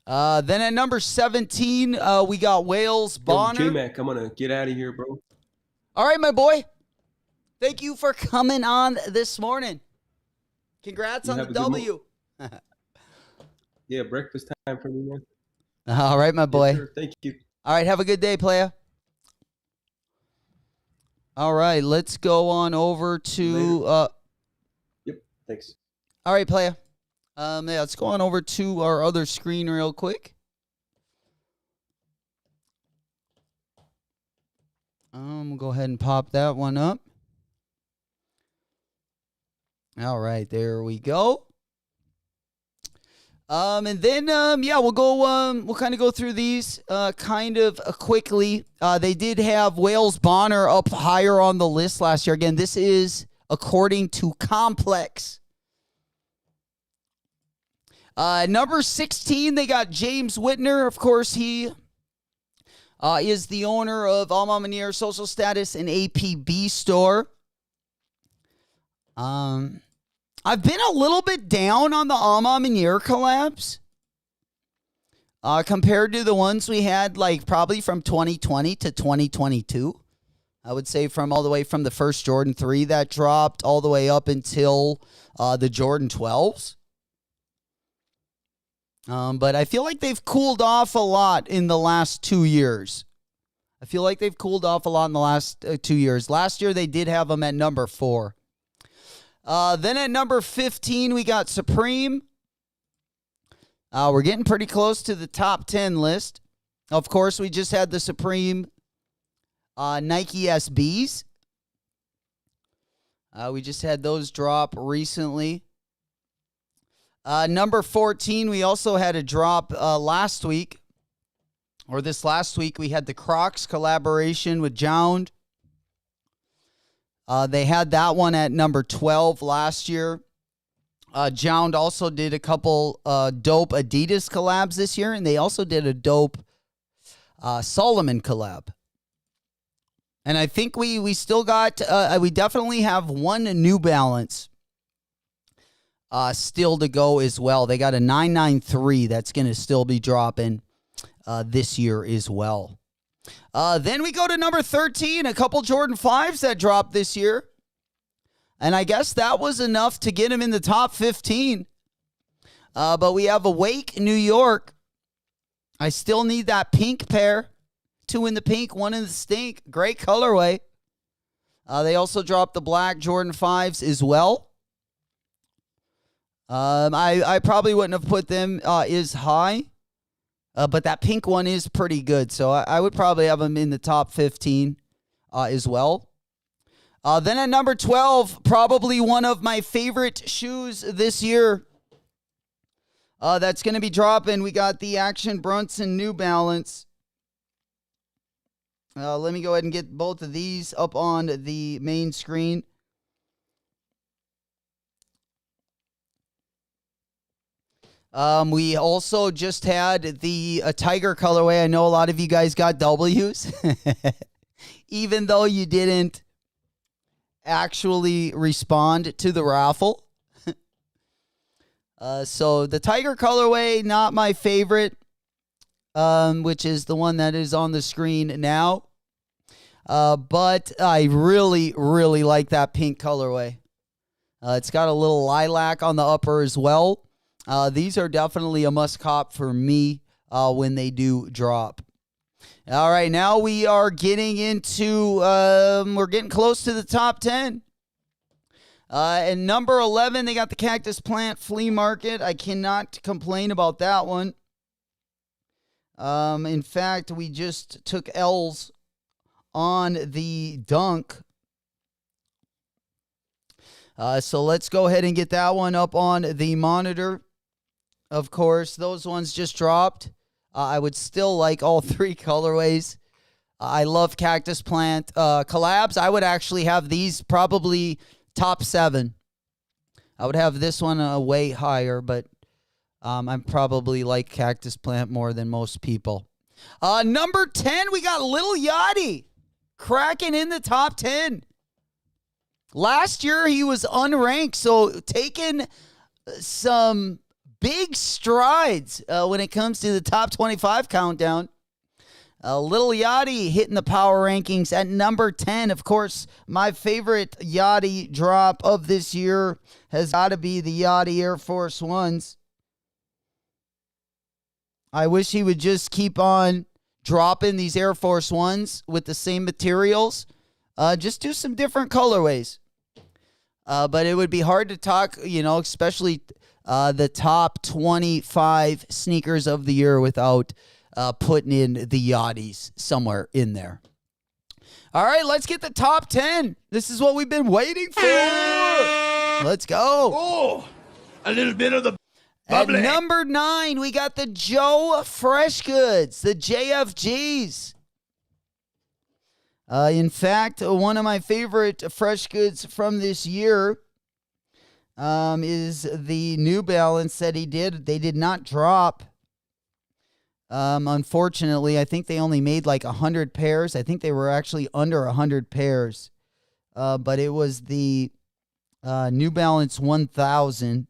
Then at number 17, we got Wales Bonner. J-Mac, I'm going to get out of here, bro. All right, my boy. Thank you for coming on this morning. Congrats on the W. Yeah, breakfast time for me, man. All right, my boy. Yes, sir. Thank you. All right, have a good day, playa. All right, let's go on over to... Yep, thanks. All right, playa. Yeah, let's go on over to our other screen real quick. We'll go ahead and pop that one up. All right, there we go. And then, yeah, we'll kind of go through these kind of quickly. They did have Wales Bonner up higher on the list last year. Again, this is according to Complex. Number 16, they got James Whitner. Of course, he is the owner of Alma Mater Social Status and APB store. I've been a little bit down on the Alma Mater collabs compared to the ones we had, like, probably from 2020 to 2022. I would say from all the way from the first Jordan 3 that dropped all the way up until the Jordan 12s. But I feel like they've cooled off a lot in the last 2 years. Last year, they did have them at number 4. Then at number 15, we got Supreme. We're getting pretty close to the top 10 list. Of course, we just had the Supreme Nike SBs. We just had those drop recently. Number 14, we also had a drop last week. Or this last week, we had the Crocs collaboration with Jound. They had that one at number 12 last year. Jound also did a couple dope Adidas collabs this year, and they also did a dope Solomon collab. And I think we still got, we definitely have one New Balance still to go as well. They got a 993 that's going to still be dropping this year as well. Then we go to number 13, a couple Jordan 5s that dropped this year. And I guess that was enough to get him in the top 15. But we have Awake New York. I still need that pink pair. 2 in the pink, 1 in the stink. Great colorway. They also dropped the black Jordan 5s as well. I probably wouldn't have put them as high. But that pink one is pretty good. So I would probably have them in the top 15 as well. Then at number 12, probably one of my favorite shoes this year. That's going to be dropping. We got the Action Brunson New Balance. Let me go ahead and get both of these up on the main screen. We also just had the Tiger colorway. I know a lot of you guys got W's, even though you didn't actually respond to the raffle. So the Tiger colorway, not my favorite, which is the one that is on the screen now. But I really, really like that pink colorway. It's got a little lilac on the upper as well. These are definitely a must cop for me when they do drop. All right, now we are getting into, we're getting close to the top 10. And number 11, they got the Cactus Plant Flea Market. I cannot complain about that one. In fact, we just took L's on the Dunk. So let's go ahead and get that one up on the monitor. Of course, those ones just dropped. I would still like all 3 colorways. I love Cactus Plant collabs. I would actually have these probably top 7. I would have this one way higher, but I probably like cactus plant more than most people. Number 10, we got Lil Yachty cracking in the top 10. Last year, he was unranked, so taking some big strides when it comes to the top 25 countdown. Lil Yachty hitting the power rankings at number 10. Of course, my favorite Yachty drop of this year has got to be the Yachty Air Force Ones. I wish he would just keep on dropping these Air Force Ones with the same materials. Just do some different colorways. But it would be hard to talk, especially the top 25 sneakers of the year without putting in the Yachties somewhere in there. All right, let's get the top 10. This is what we've been waiting for. Let's go. Oh, a little bit of the At bubbly. number 9, we got the Joe Fresh Goods, the JFGs. In fact, one of my favorite Fresh Goods from this year is the New Balance that they did not drop. Unfortunately, I think they only made like 100 pairs. I think they were actually under 100 pairs. But it was the New Balance 1000.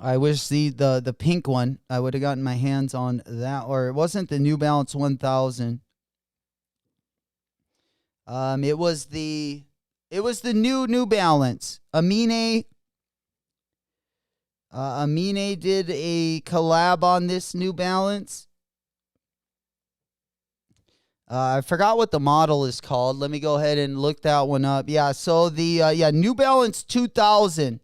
I wish the pink one, I would have gotten my hands on that. Or it wasn't the New Balance 1000. It was the New Balance. Amine did a collab on this New Balance. I forgot what the model is called. Let me go ahead and look that one up. Yeah, so the New Balance 2000.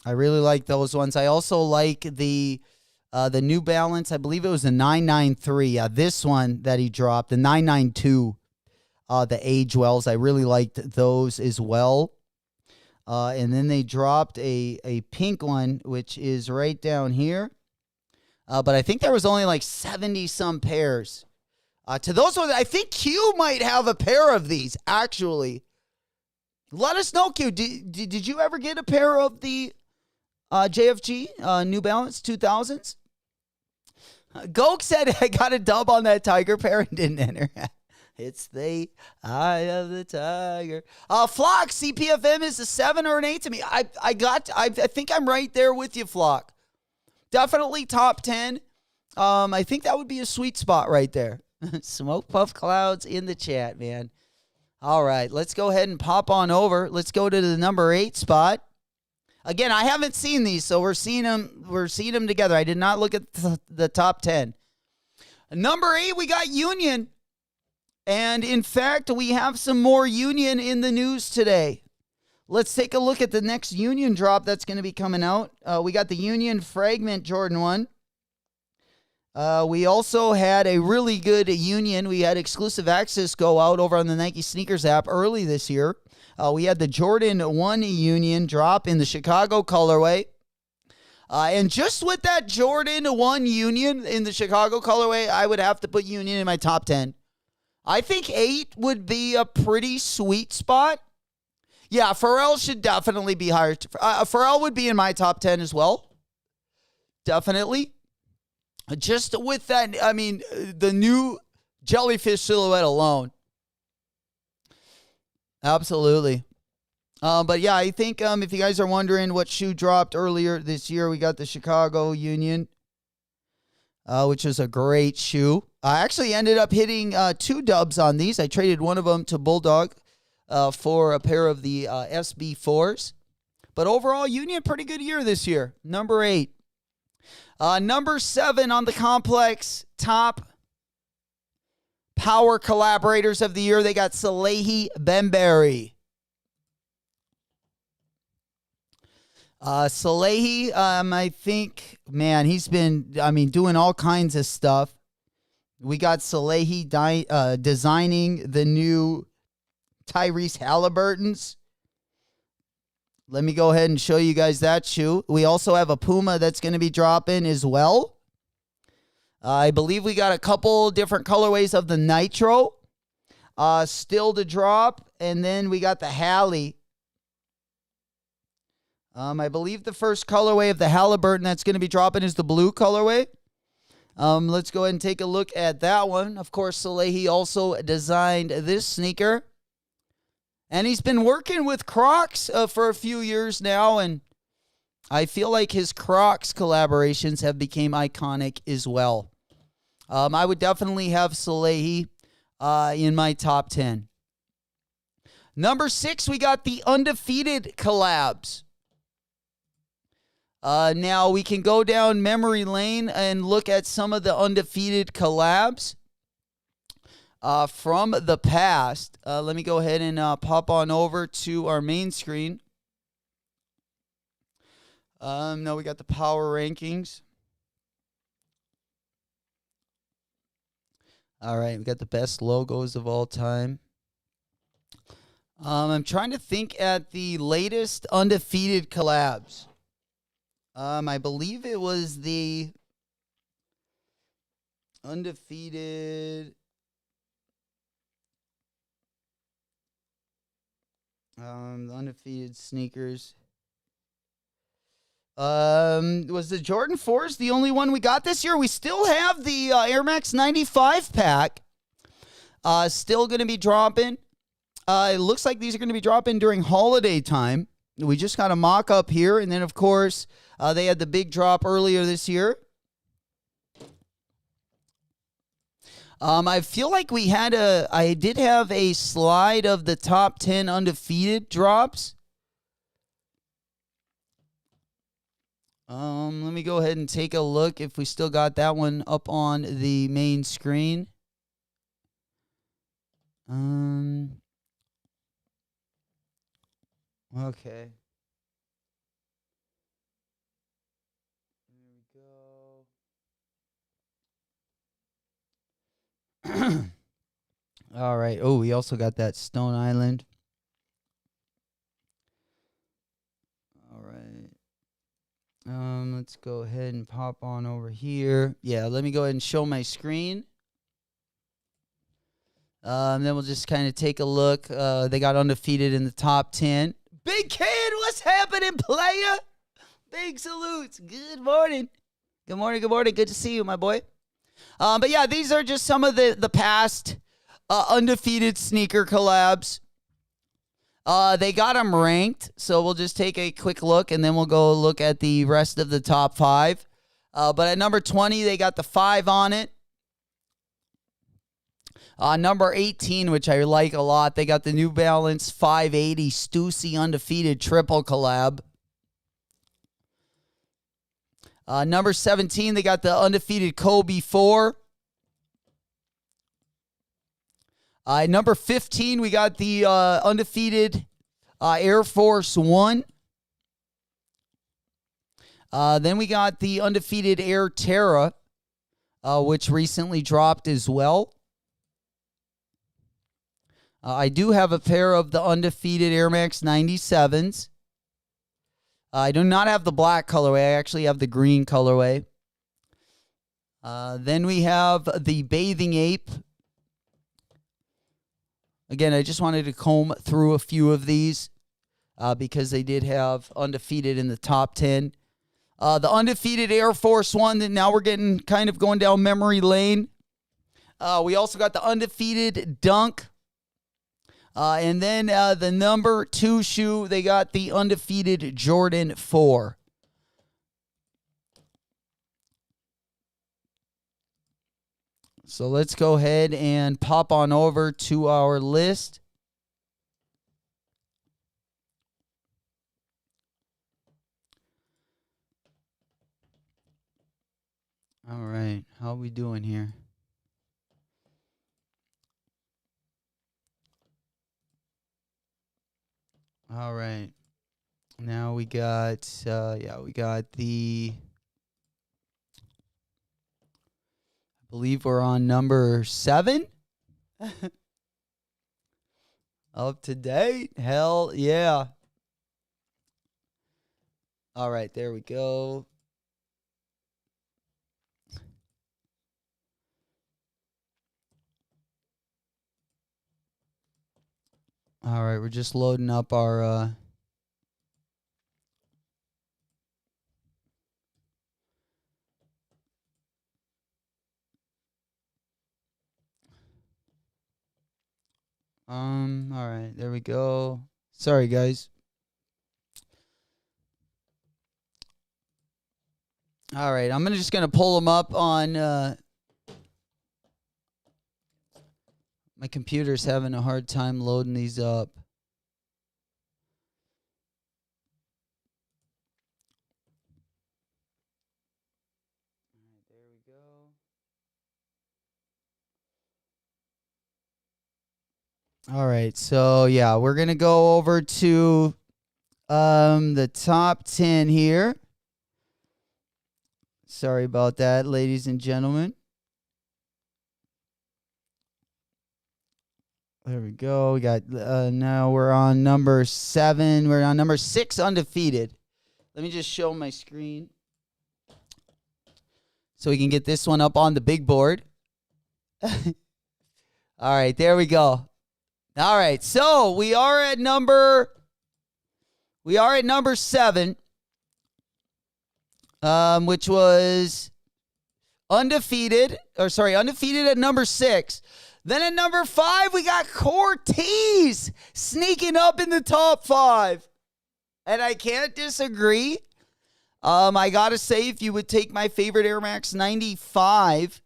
I really like those ones. I also like the New Balance. I believe it was the 993. Yeah, this one that he dropped, the 992, the Age Wells. I really liked those as well. And then they dropped a pink one, which is right down here. But I think there was only like 70-some pairs. To those ones, I think Q might have a pair of these, actually. Let us know, Q. Did you ever get a pair of the JFG New Balance 2000s? Goke said I got a dub on that Tiger pair and didn't enter. It's the eye of the tiger. Flock, CPFM is a 7 or an 8 to me. I think I'm right there with you, Flock. Definitely top 10. I think that would be a sweet spot right there. Smoke Puff Clouds in the chat, man. All right, let's go ahead and pop on over. Let's go to the number 8 spot. Again, I haven't seen these, so we're seeing them together. I did not look at the top 10. Number 8, we got Union. And in fact, we have some more Union in the news today. Let's take a look at the next Union drop that's going to be coming out. We got the Union Fragment Jordan 1. We also had a really good Union. We had exclusive access go out over on the Nike Sneakers app early this year. We had the Jordan 1 Union drop in the Chicago colorway. And just with that Jordan 1 Union in the Chicago colorway, I would have to put Union in my top 10. I think 8 would be a pretty sweet spot. Yeah, Pharrell should definitely be higher. Pharrell would be in my top 10 as well. Definitely. Just with that, I mean, the new jellyfish silhouette alone. Absolutely. But yeah, I think if you guys are wondering what shoe dropped earlier this year, we got the Chicago Union, which was a great shoe. I actually ended up hitting 2 dubs on these. I traded one of them to Bulldog for a pair of the SB4s. But overall, Union, pretty good year this year. Number 8. Number 7 on the complex top power collaborators of the year. They got Salehi Bembury. Salehi, I think, man, he's been, doing all kinds of stuff. We got Salehi designing the new Tyrese Halliburtons. Let me go ahead and show you guys that shoe. We also have a Puma that's going to be dropping as well. I believe we got a couple different colorways of the Nitro still to drop. And then we got the Halley. I believe the first colorway of the Halliburton that's going to be dropping is the blue colorway. Let's go ahead and take a look at that one. Of course, Salehi also designed this sneaker. And he's been working with Crocs for a few years now, and I feel like his Crocs collaborations have become iconic as well. I would definitely have Salehi in my top 10. Number 6, we got the Undefeated collabs. Now, we can go down memory lane and look at some of the Undefeated collabs from the past. Let me go ahead and pop on over to our main screen. Now we got the power rankings. All right, we got the best logos of all time. I'm trying to think at the latest Undefeated collabs. I believe it was the Undefeated. The Undefeated sneakers. Was the Jordan 4s the only one we got this year? We still have the Air Max 95 pack. Still going to be dropping. It looks like these are going to be dropping during holiday time. We just got a mock-up here. And then, of course, they had the big drop earlier this year. I feel like I did have a slide of the top 10 Undefeated drops. Let me go ahead and take a look if we still got that one up on the main screen. Okay. There we go. All right. Oh, we also got that Stone Island. All right. Let's go ahead and pop on over here. Yeah, let me go ahead and show my screen. Then we'll just kind of take a look. They got Undefeated in the top 10. Big Kid, what's happening, player? Big salutes. Good morning. Good morning, good morning. Good to see you, my boy. But yeah, these are just some of the past Undefeated sneaker collabs. They got them ranked, so we'll just take a quick look, and then we'll go look at the rest of the top 5. But at number 20, they got the 5 on it. Number 18, which I like a lot, they got the New Balance 580 Stussy Undefeated triple collab. Number 17, they got the Undefeated Kobe 4. Number 15, we got the Undefeated Air Force 1. Then we got the Undefeated Air Terra, which recently dropped as well. I do have a pair of the Undefeated Air Max 97s. I do not have the black colorway. I actually have the green colorway. Then we have the Bathing Ape. Again, I just wanted to comb through a few of these because they did have Undefeated in the top 10. The Undefeated Air Force 1, that now we're getting kind of going down memory lane. We also got the Undefeated Dunk. And then the number 2 shoe, they got the Undefeated Jordan 4. So let's go ahead and pop on over to our list. All right, how are we doing here? All right. Now we got, we got the, I believe we're on number 7. Up to date. Hell yeah. All right, there we go. All right, we're just loading up our all right, there we go. Sorry, guys. All right, I'm just gonna pull them up on. My computer's having a hard time loading these up. All right, there we go. All right, so yeah, we're gonna go over to the top 10 here. Sorry about that, ladies and gentlemen. There we go. We got now we're on number 7. We're on number 6, undefeated. Let me just show my screen so we can get this one up on the big board. All right, there we go. All right, so we are at number 7, which was undefeated at number 6. Then at number 5, we got Cortez sneaking up in the top 5. And I can't disagree. I got to say, if you would take my favorite Air Max 95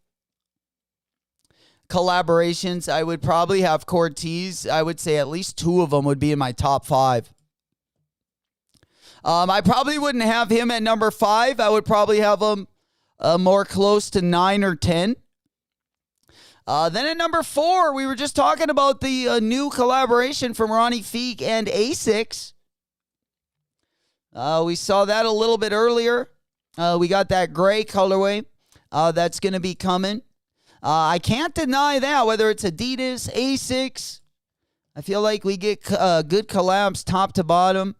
collaborations, I would probably have Cortez. I would say at least 2 of them would be in my top 5. I probably wouldn't have him at number 5. I would probably have him more close to 9 or 10. Then at number 4, we were just talking about the new collaboration from Ronnie Feig and Asics. We saw that a little bit earlier. We got that gray colorway that's going to be coming. I can't deny that, whether it's Adidas, Asics. I feel like we get good collabs top to bottom.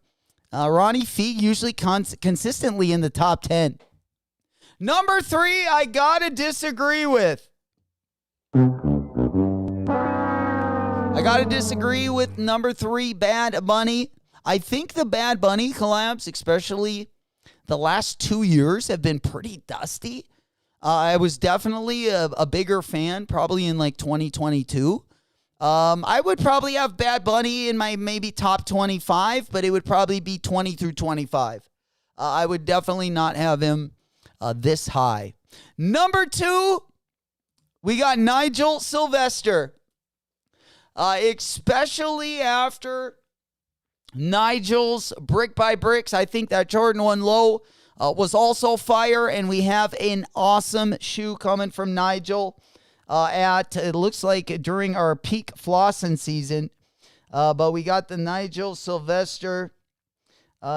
Ronnie Feig usually consistently in the top 10. Number 3, I got to disagree with. Number 3, Bad Bunny. I think the Bad Bunny collabs, especially the last 2 years, have been pretty dusty. I was definitely a bigger fan, probably in like 2022. I would probably have Bad Bunny in my maybe top 25, but it would probably be 20 through 25. I would definitely not have him this high. Number 2, we got Nigel Sylvester. Especially after Nigel's Brick by Bricks. I think that Jordan 1 Low was also fire, and we have an awesome shoe coming from Nigel it looks like during our peak flossing season. But we got the Nigel Sylvester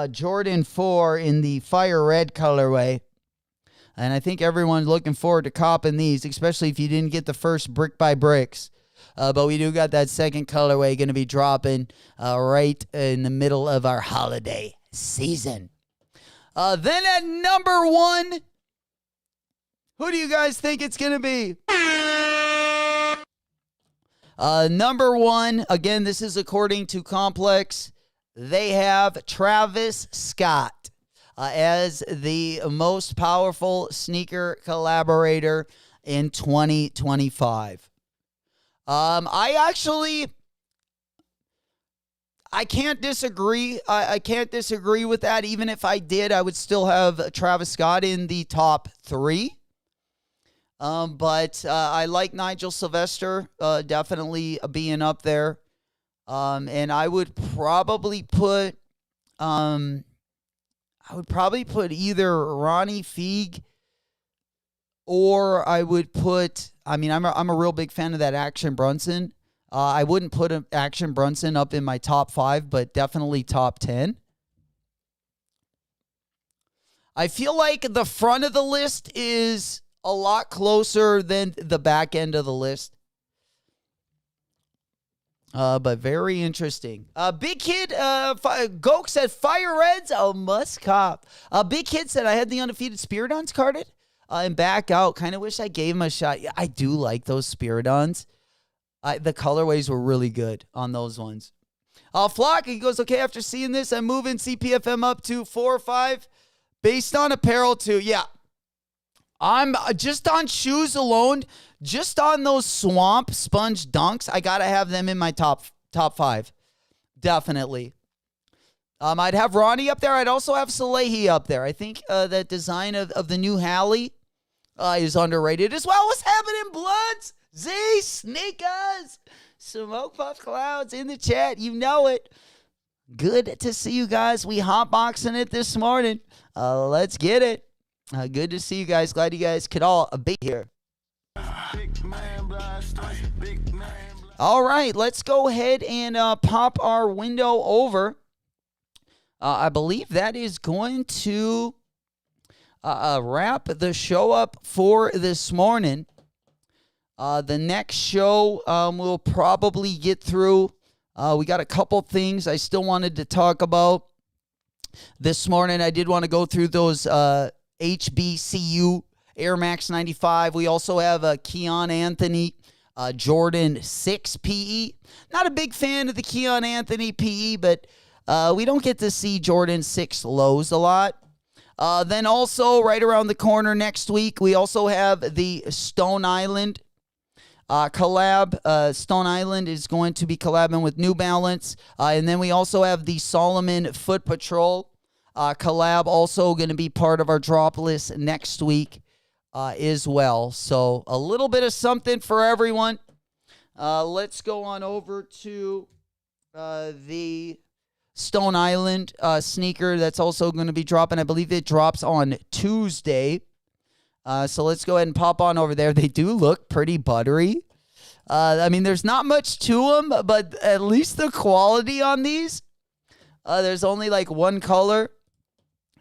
Jordan 4 in the fire red colorway. And I think everyone's looking forward to copping these, especially if you didn't get the first Brick by Bricks. But we do got that second colorway going to be dropping right in the middle of our holiday season. Then at number 1, who do you guys think it's going to be? Number 1, again, this is according to Complex. They have Travis Scott as the most powerful sneaker collaborator in 2025. I can't disagree. I can't disagree with that. Even if I did, I would still have Travis Scott in the top 3. But I like Nigel Sylvester definitely being up there. And I would probably put either Ronnie Feig or I would put, I'm a real big fan of that Action Brunson. I wouldn't put Action Brunson up in my top 5, but definitely top 10. I feel like the front of the list is a lot closer than the back end of the list. But very interesting. Big Kid, Goke said, Fire Reds, a must cop. Big Kid said, I had the undefeated Spiridons carded and back out. Kind of wish I gave him a shot. Yeah, I do like those Spiridons. The colorways were really good on those ones. Flock, he goes, okay, after seeing this, I'm moving CPFM up to 4 or 5 based on apparel too. Yeah. I'm just on shoes alone, just on those Swamp Sponge Dunks. I got to have them in my top 5. Definitely. I'd have Ronnie up there. I'd also have Salehi up there. I think that design of the new Halley is underrated as well. What's happening, Bloods? Z, Sneakers, Smoke Puff Clouds in the chat. You know it. Good to see you guys. We hotboxing it this morning. Let's get it. Good to see you guys. Glad you guys could all be here. All right, let's go ahead and pop our window over. I believe that is going to wrap the show up for this morning. The next show we'll probably get through. We got a couple things I still wanted to talk about this morning. I did want to go through those HBCU Air Max 95. We also have a Keon Anthony Jordan 6 PE. Not a big fan of the Keon Anthony PE, but we don't get to see Jordan 6 lows a lot. Then also right around the corner next week, we also have the Stone Island collab. Stone Island is going to be collabing with New Balance. And then we also have the Solomon Foot Patrol collab, also going to be part of our drop list next week as well. So a little bit of something for everyone. Let's go on over to the Stone Island sneaker that's also going to be dropping. I believe it drops on Tuesday. So let's go ahead and pop on over there. They do look pretty buttery. I mean, there's not much to them, but at least the quality on these. There's only like one color,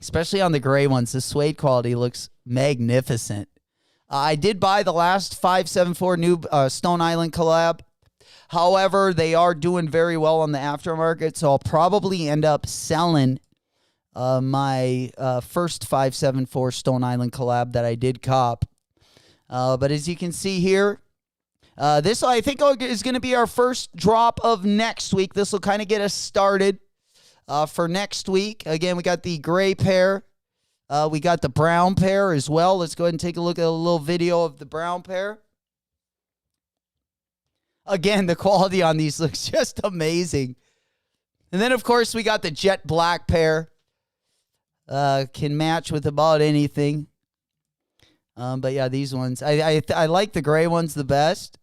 especially on the gray ones. The suede quality looks magnificent. I did buy the last 574 new Stone Island collab. However, they are doing very well on the aftermarket, so I'll probably end up selling my first 574 Stone Island collab that I did cop. But as you can see here, this I think is going to be our first drop of next week. This will kind of get us started for next week. Again, we got the gray pair. We got the brown pair as well. Let's go ahead and take a look at a little video of the brown pair. Again, the quality on these looks just amazing. And then, of course, we got the jet black pair. Can match with about anything. But yeah, these ones. I like the gray ones the best.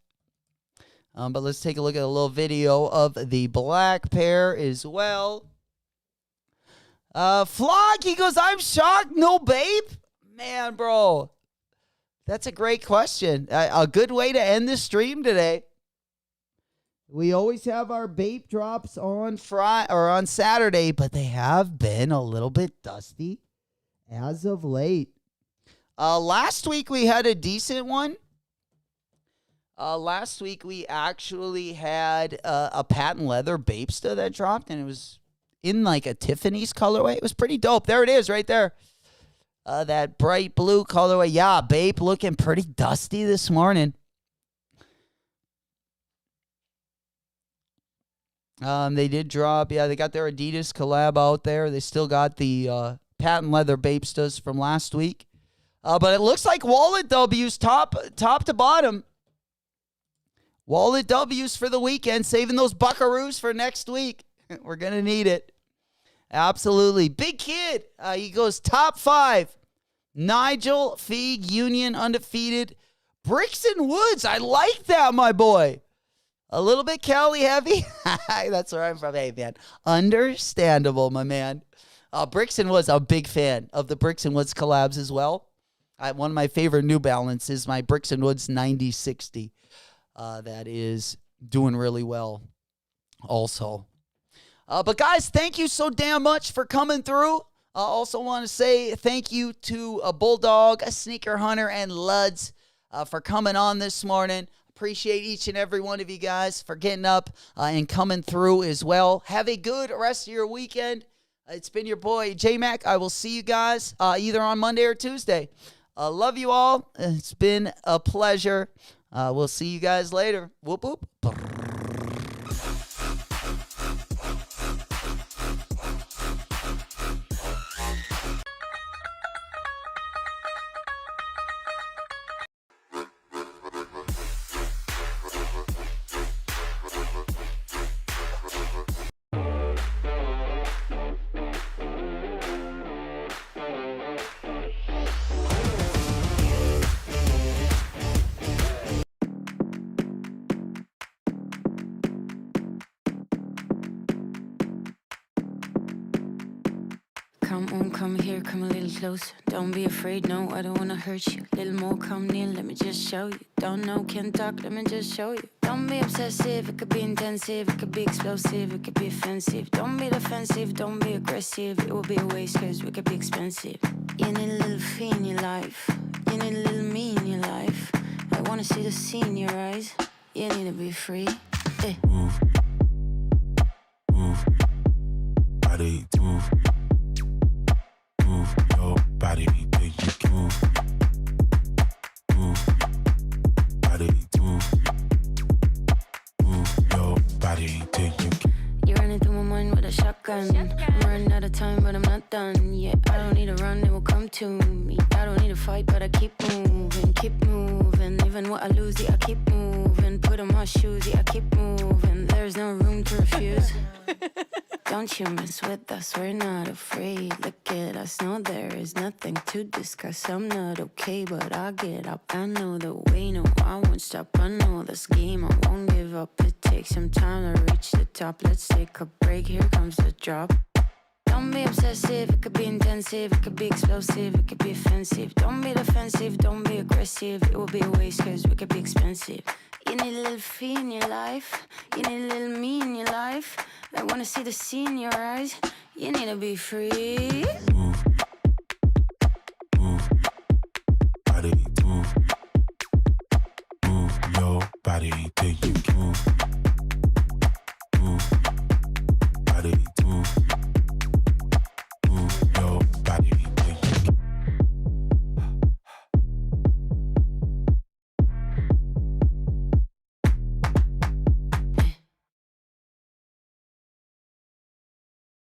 But let's take a look at a little video of the black pair as well. Flock, he goes, I'm shocked. No babe? Man, bro. That's a great question. A good way to end the stream today. We always have our vape drops on Friday or on Saturday, but they have been a little bit dusty as of late. Last week we had a decent one. Last week we actually had a patent leather Bapesta that dropped, and it was in like a Tiffany's colorway. It was pretty dope. There it is right there. That bright blue colorway. Yeah, Bape looking pretty dusty this morning. They did drop. Yeah, they got their Adidas collab out there. They still got the patent leather Bapestas from last week. But it looks like wallet W's top to bottom. Wallet W's for the weekend. Saving those buckaroos for next week. We're going to need it. Absolutely. Big Kid. He goes top 5. Nigel, Feig, Union, undefeated. Bricks and Woods. I like that, my boy. A little bit Cali heavy. That's where I'm from. Hey, man. Understandable, my man. Bricks and Woods. I'm a big fan of the Bricks and Woods collabs as well. One of my favorite New Balance is my Bricks and Woods 9060. That is doing really well also. But guys, thank you so damn much for coming through. I also want to say thank you to Bulldog, Sneaker Hunter, and LudZ for coming on this morning. Appreciate each and every one of you guys for getting up and coming through as well. Have a good rest of your weekend. It's been your boy, J-Mac. I will see you guys either on Monday or Tuesday. Love you all. It's been a pleasure. We'll see you guys later. Whoop, whoop. come on, come here, come a little closer. Don't be afraid, no, I don't wanna hurt you. Little more, come near, let me just show you. Don't know, can't talk, let me just show you. Don't be obsessive, it could be intensive, it could be explosive, it could be offensive. Don't be defensive, don't be aggressive, it will be a waste cause we could be expensive. You need a little fee in your life, you need a little me in your life. I wanna see the sea in your eyes, you need to be free. Hey. Move, move, body, move, move your body, till you can move, move, body, move, move your body till you can. You're running through my mind with a shotgun. I'm running out of time, but I'm not done. Yeah, I don't need to run, it will come to me. I don't need to fight, but I keep moving, keep moving. Even what I lose, yeah, I keep moving. Put on my shoes, yeah, I keep moving. There's no room to refuse. Don't you mess with us, we're not afraid. Look at us, no, there is nothing to discuss. I'm not okay, but I'll get up. I know the way, no, I won't stop. I know this game, I won't give up. It takes some time to reach the top. Let's take a break, here comes the drop. Don't be obsessive, it could be intensive, it could be explosive, it could be offensive. Don't be defensive, don't be aggressive, it will be a waste cause we could be expensive. You need a little fee in your life, you need a little me in your life. I wanna see the sea in your eyes, you need to be free. Move, move, body, move, move your body till you can move, move, body.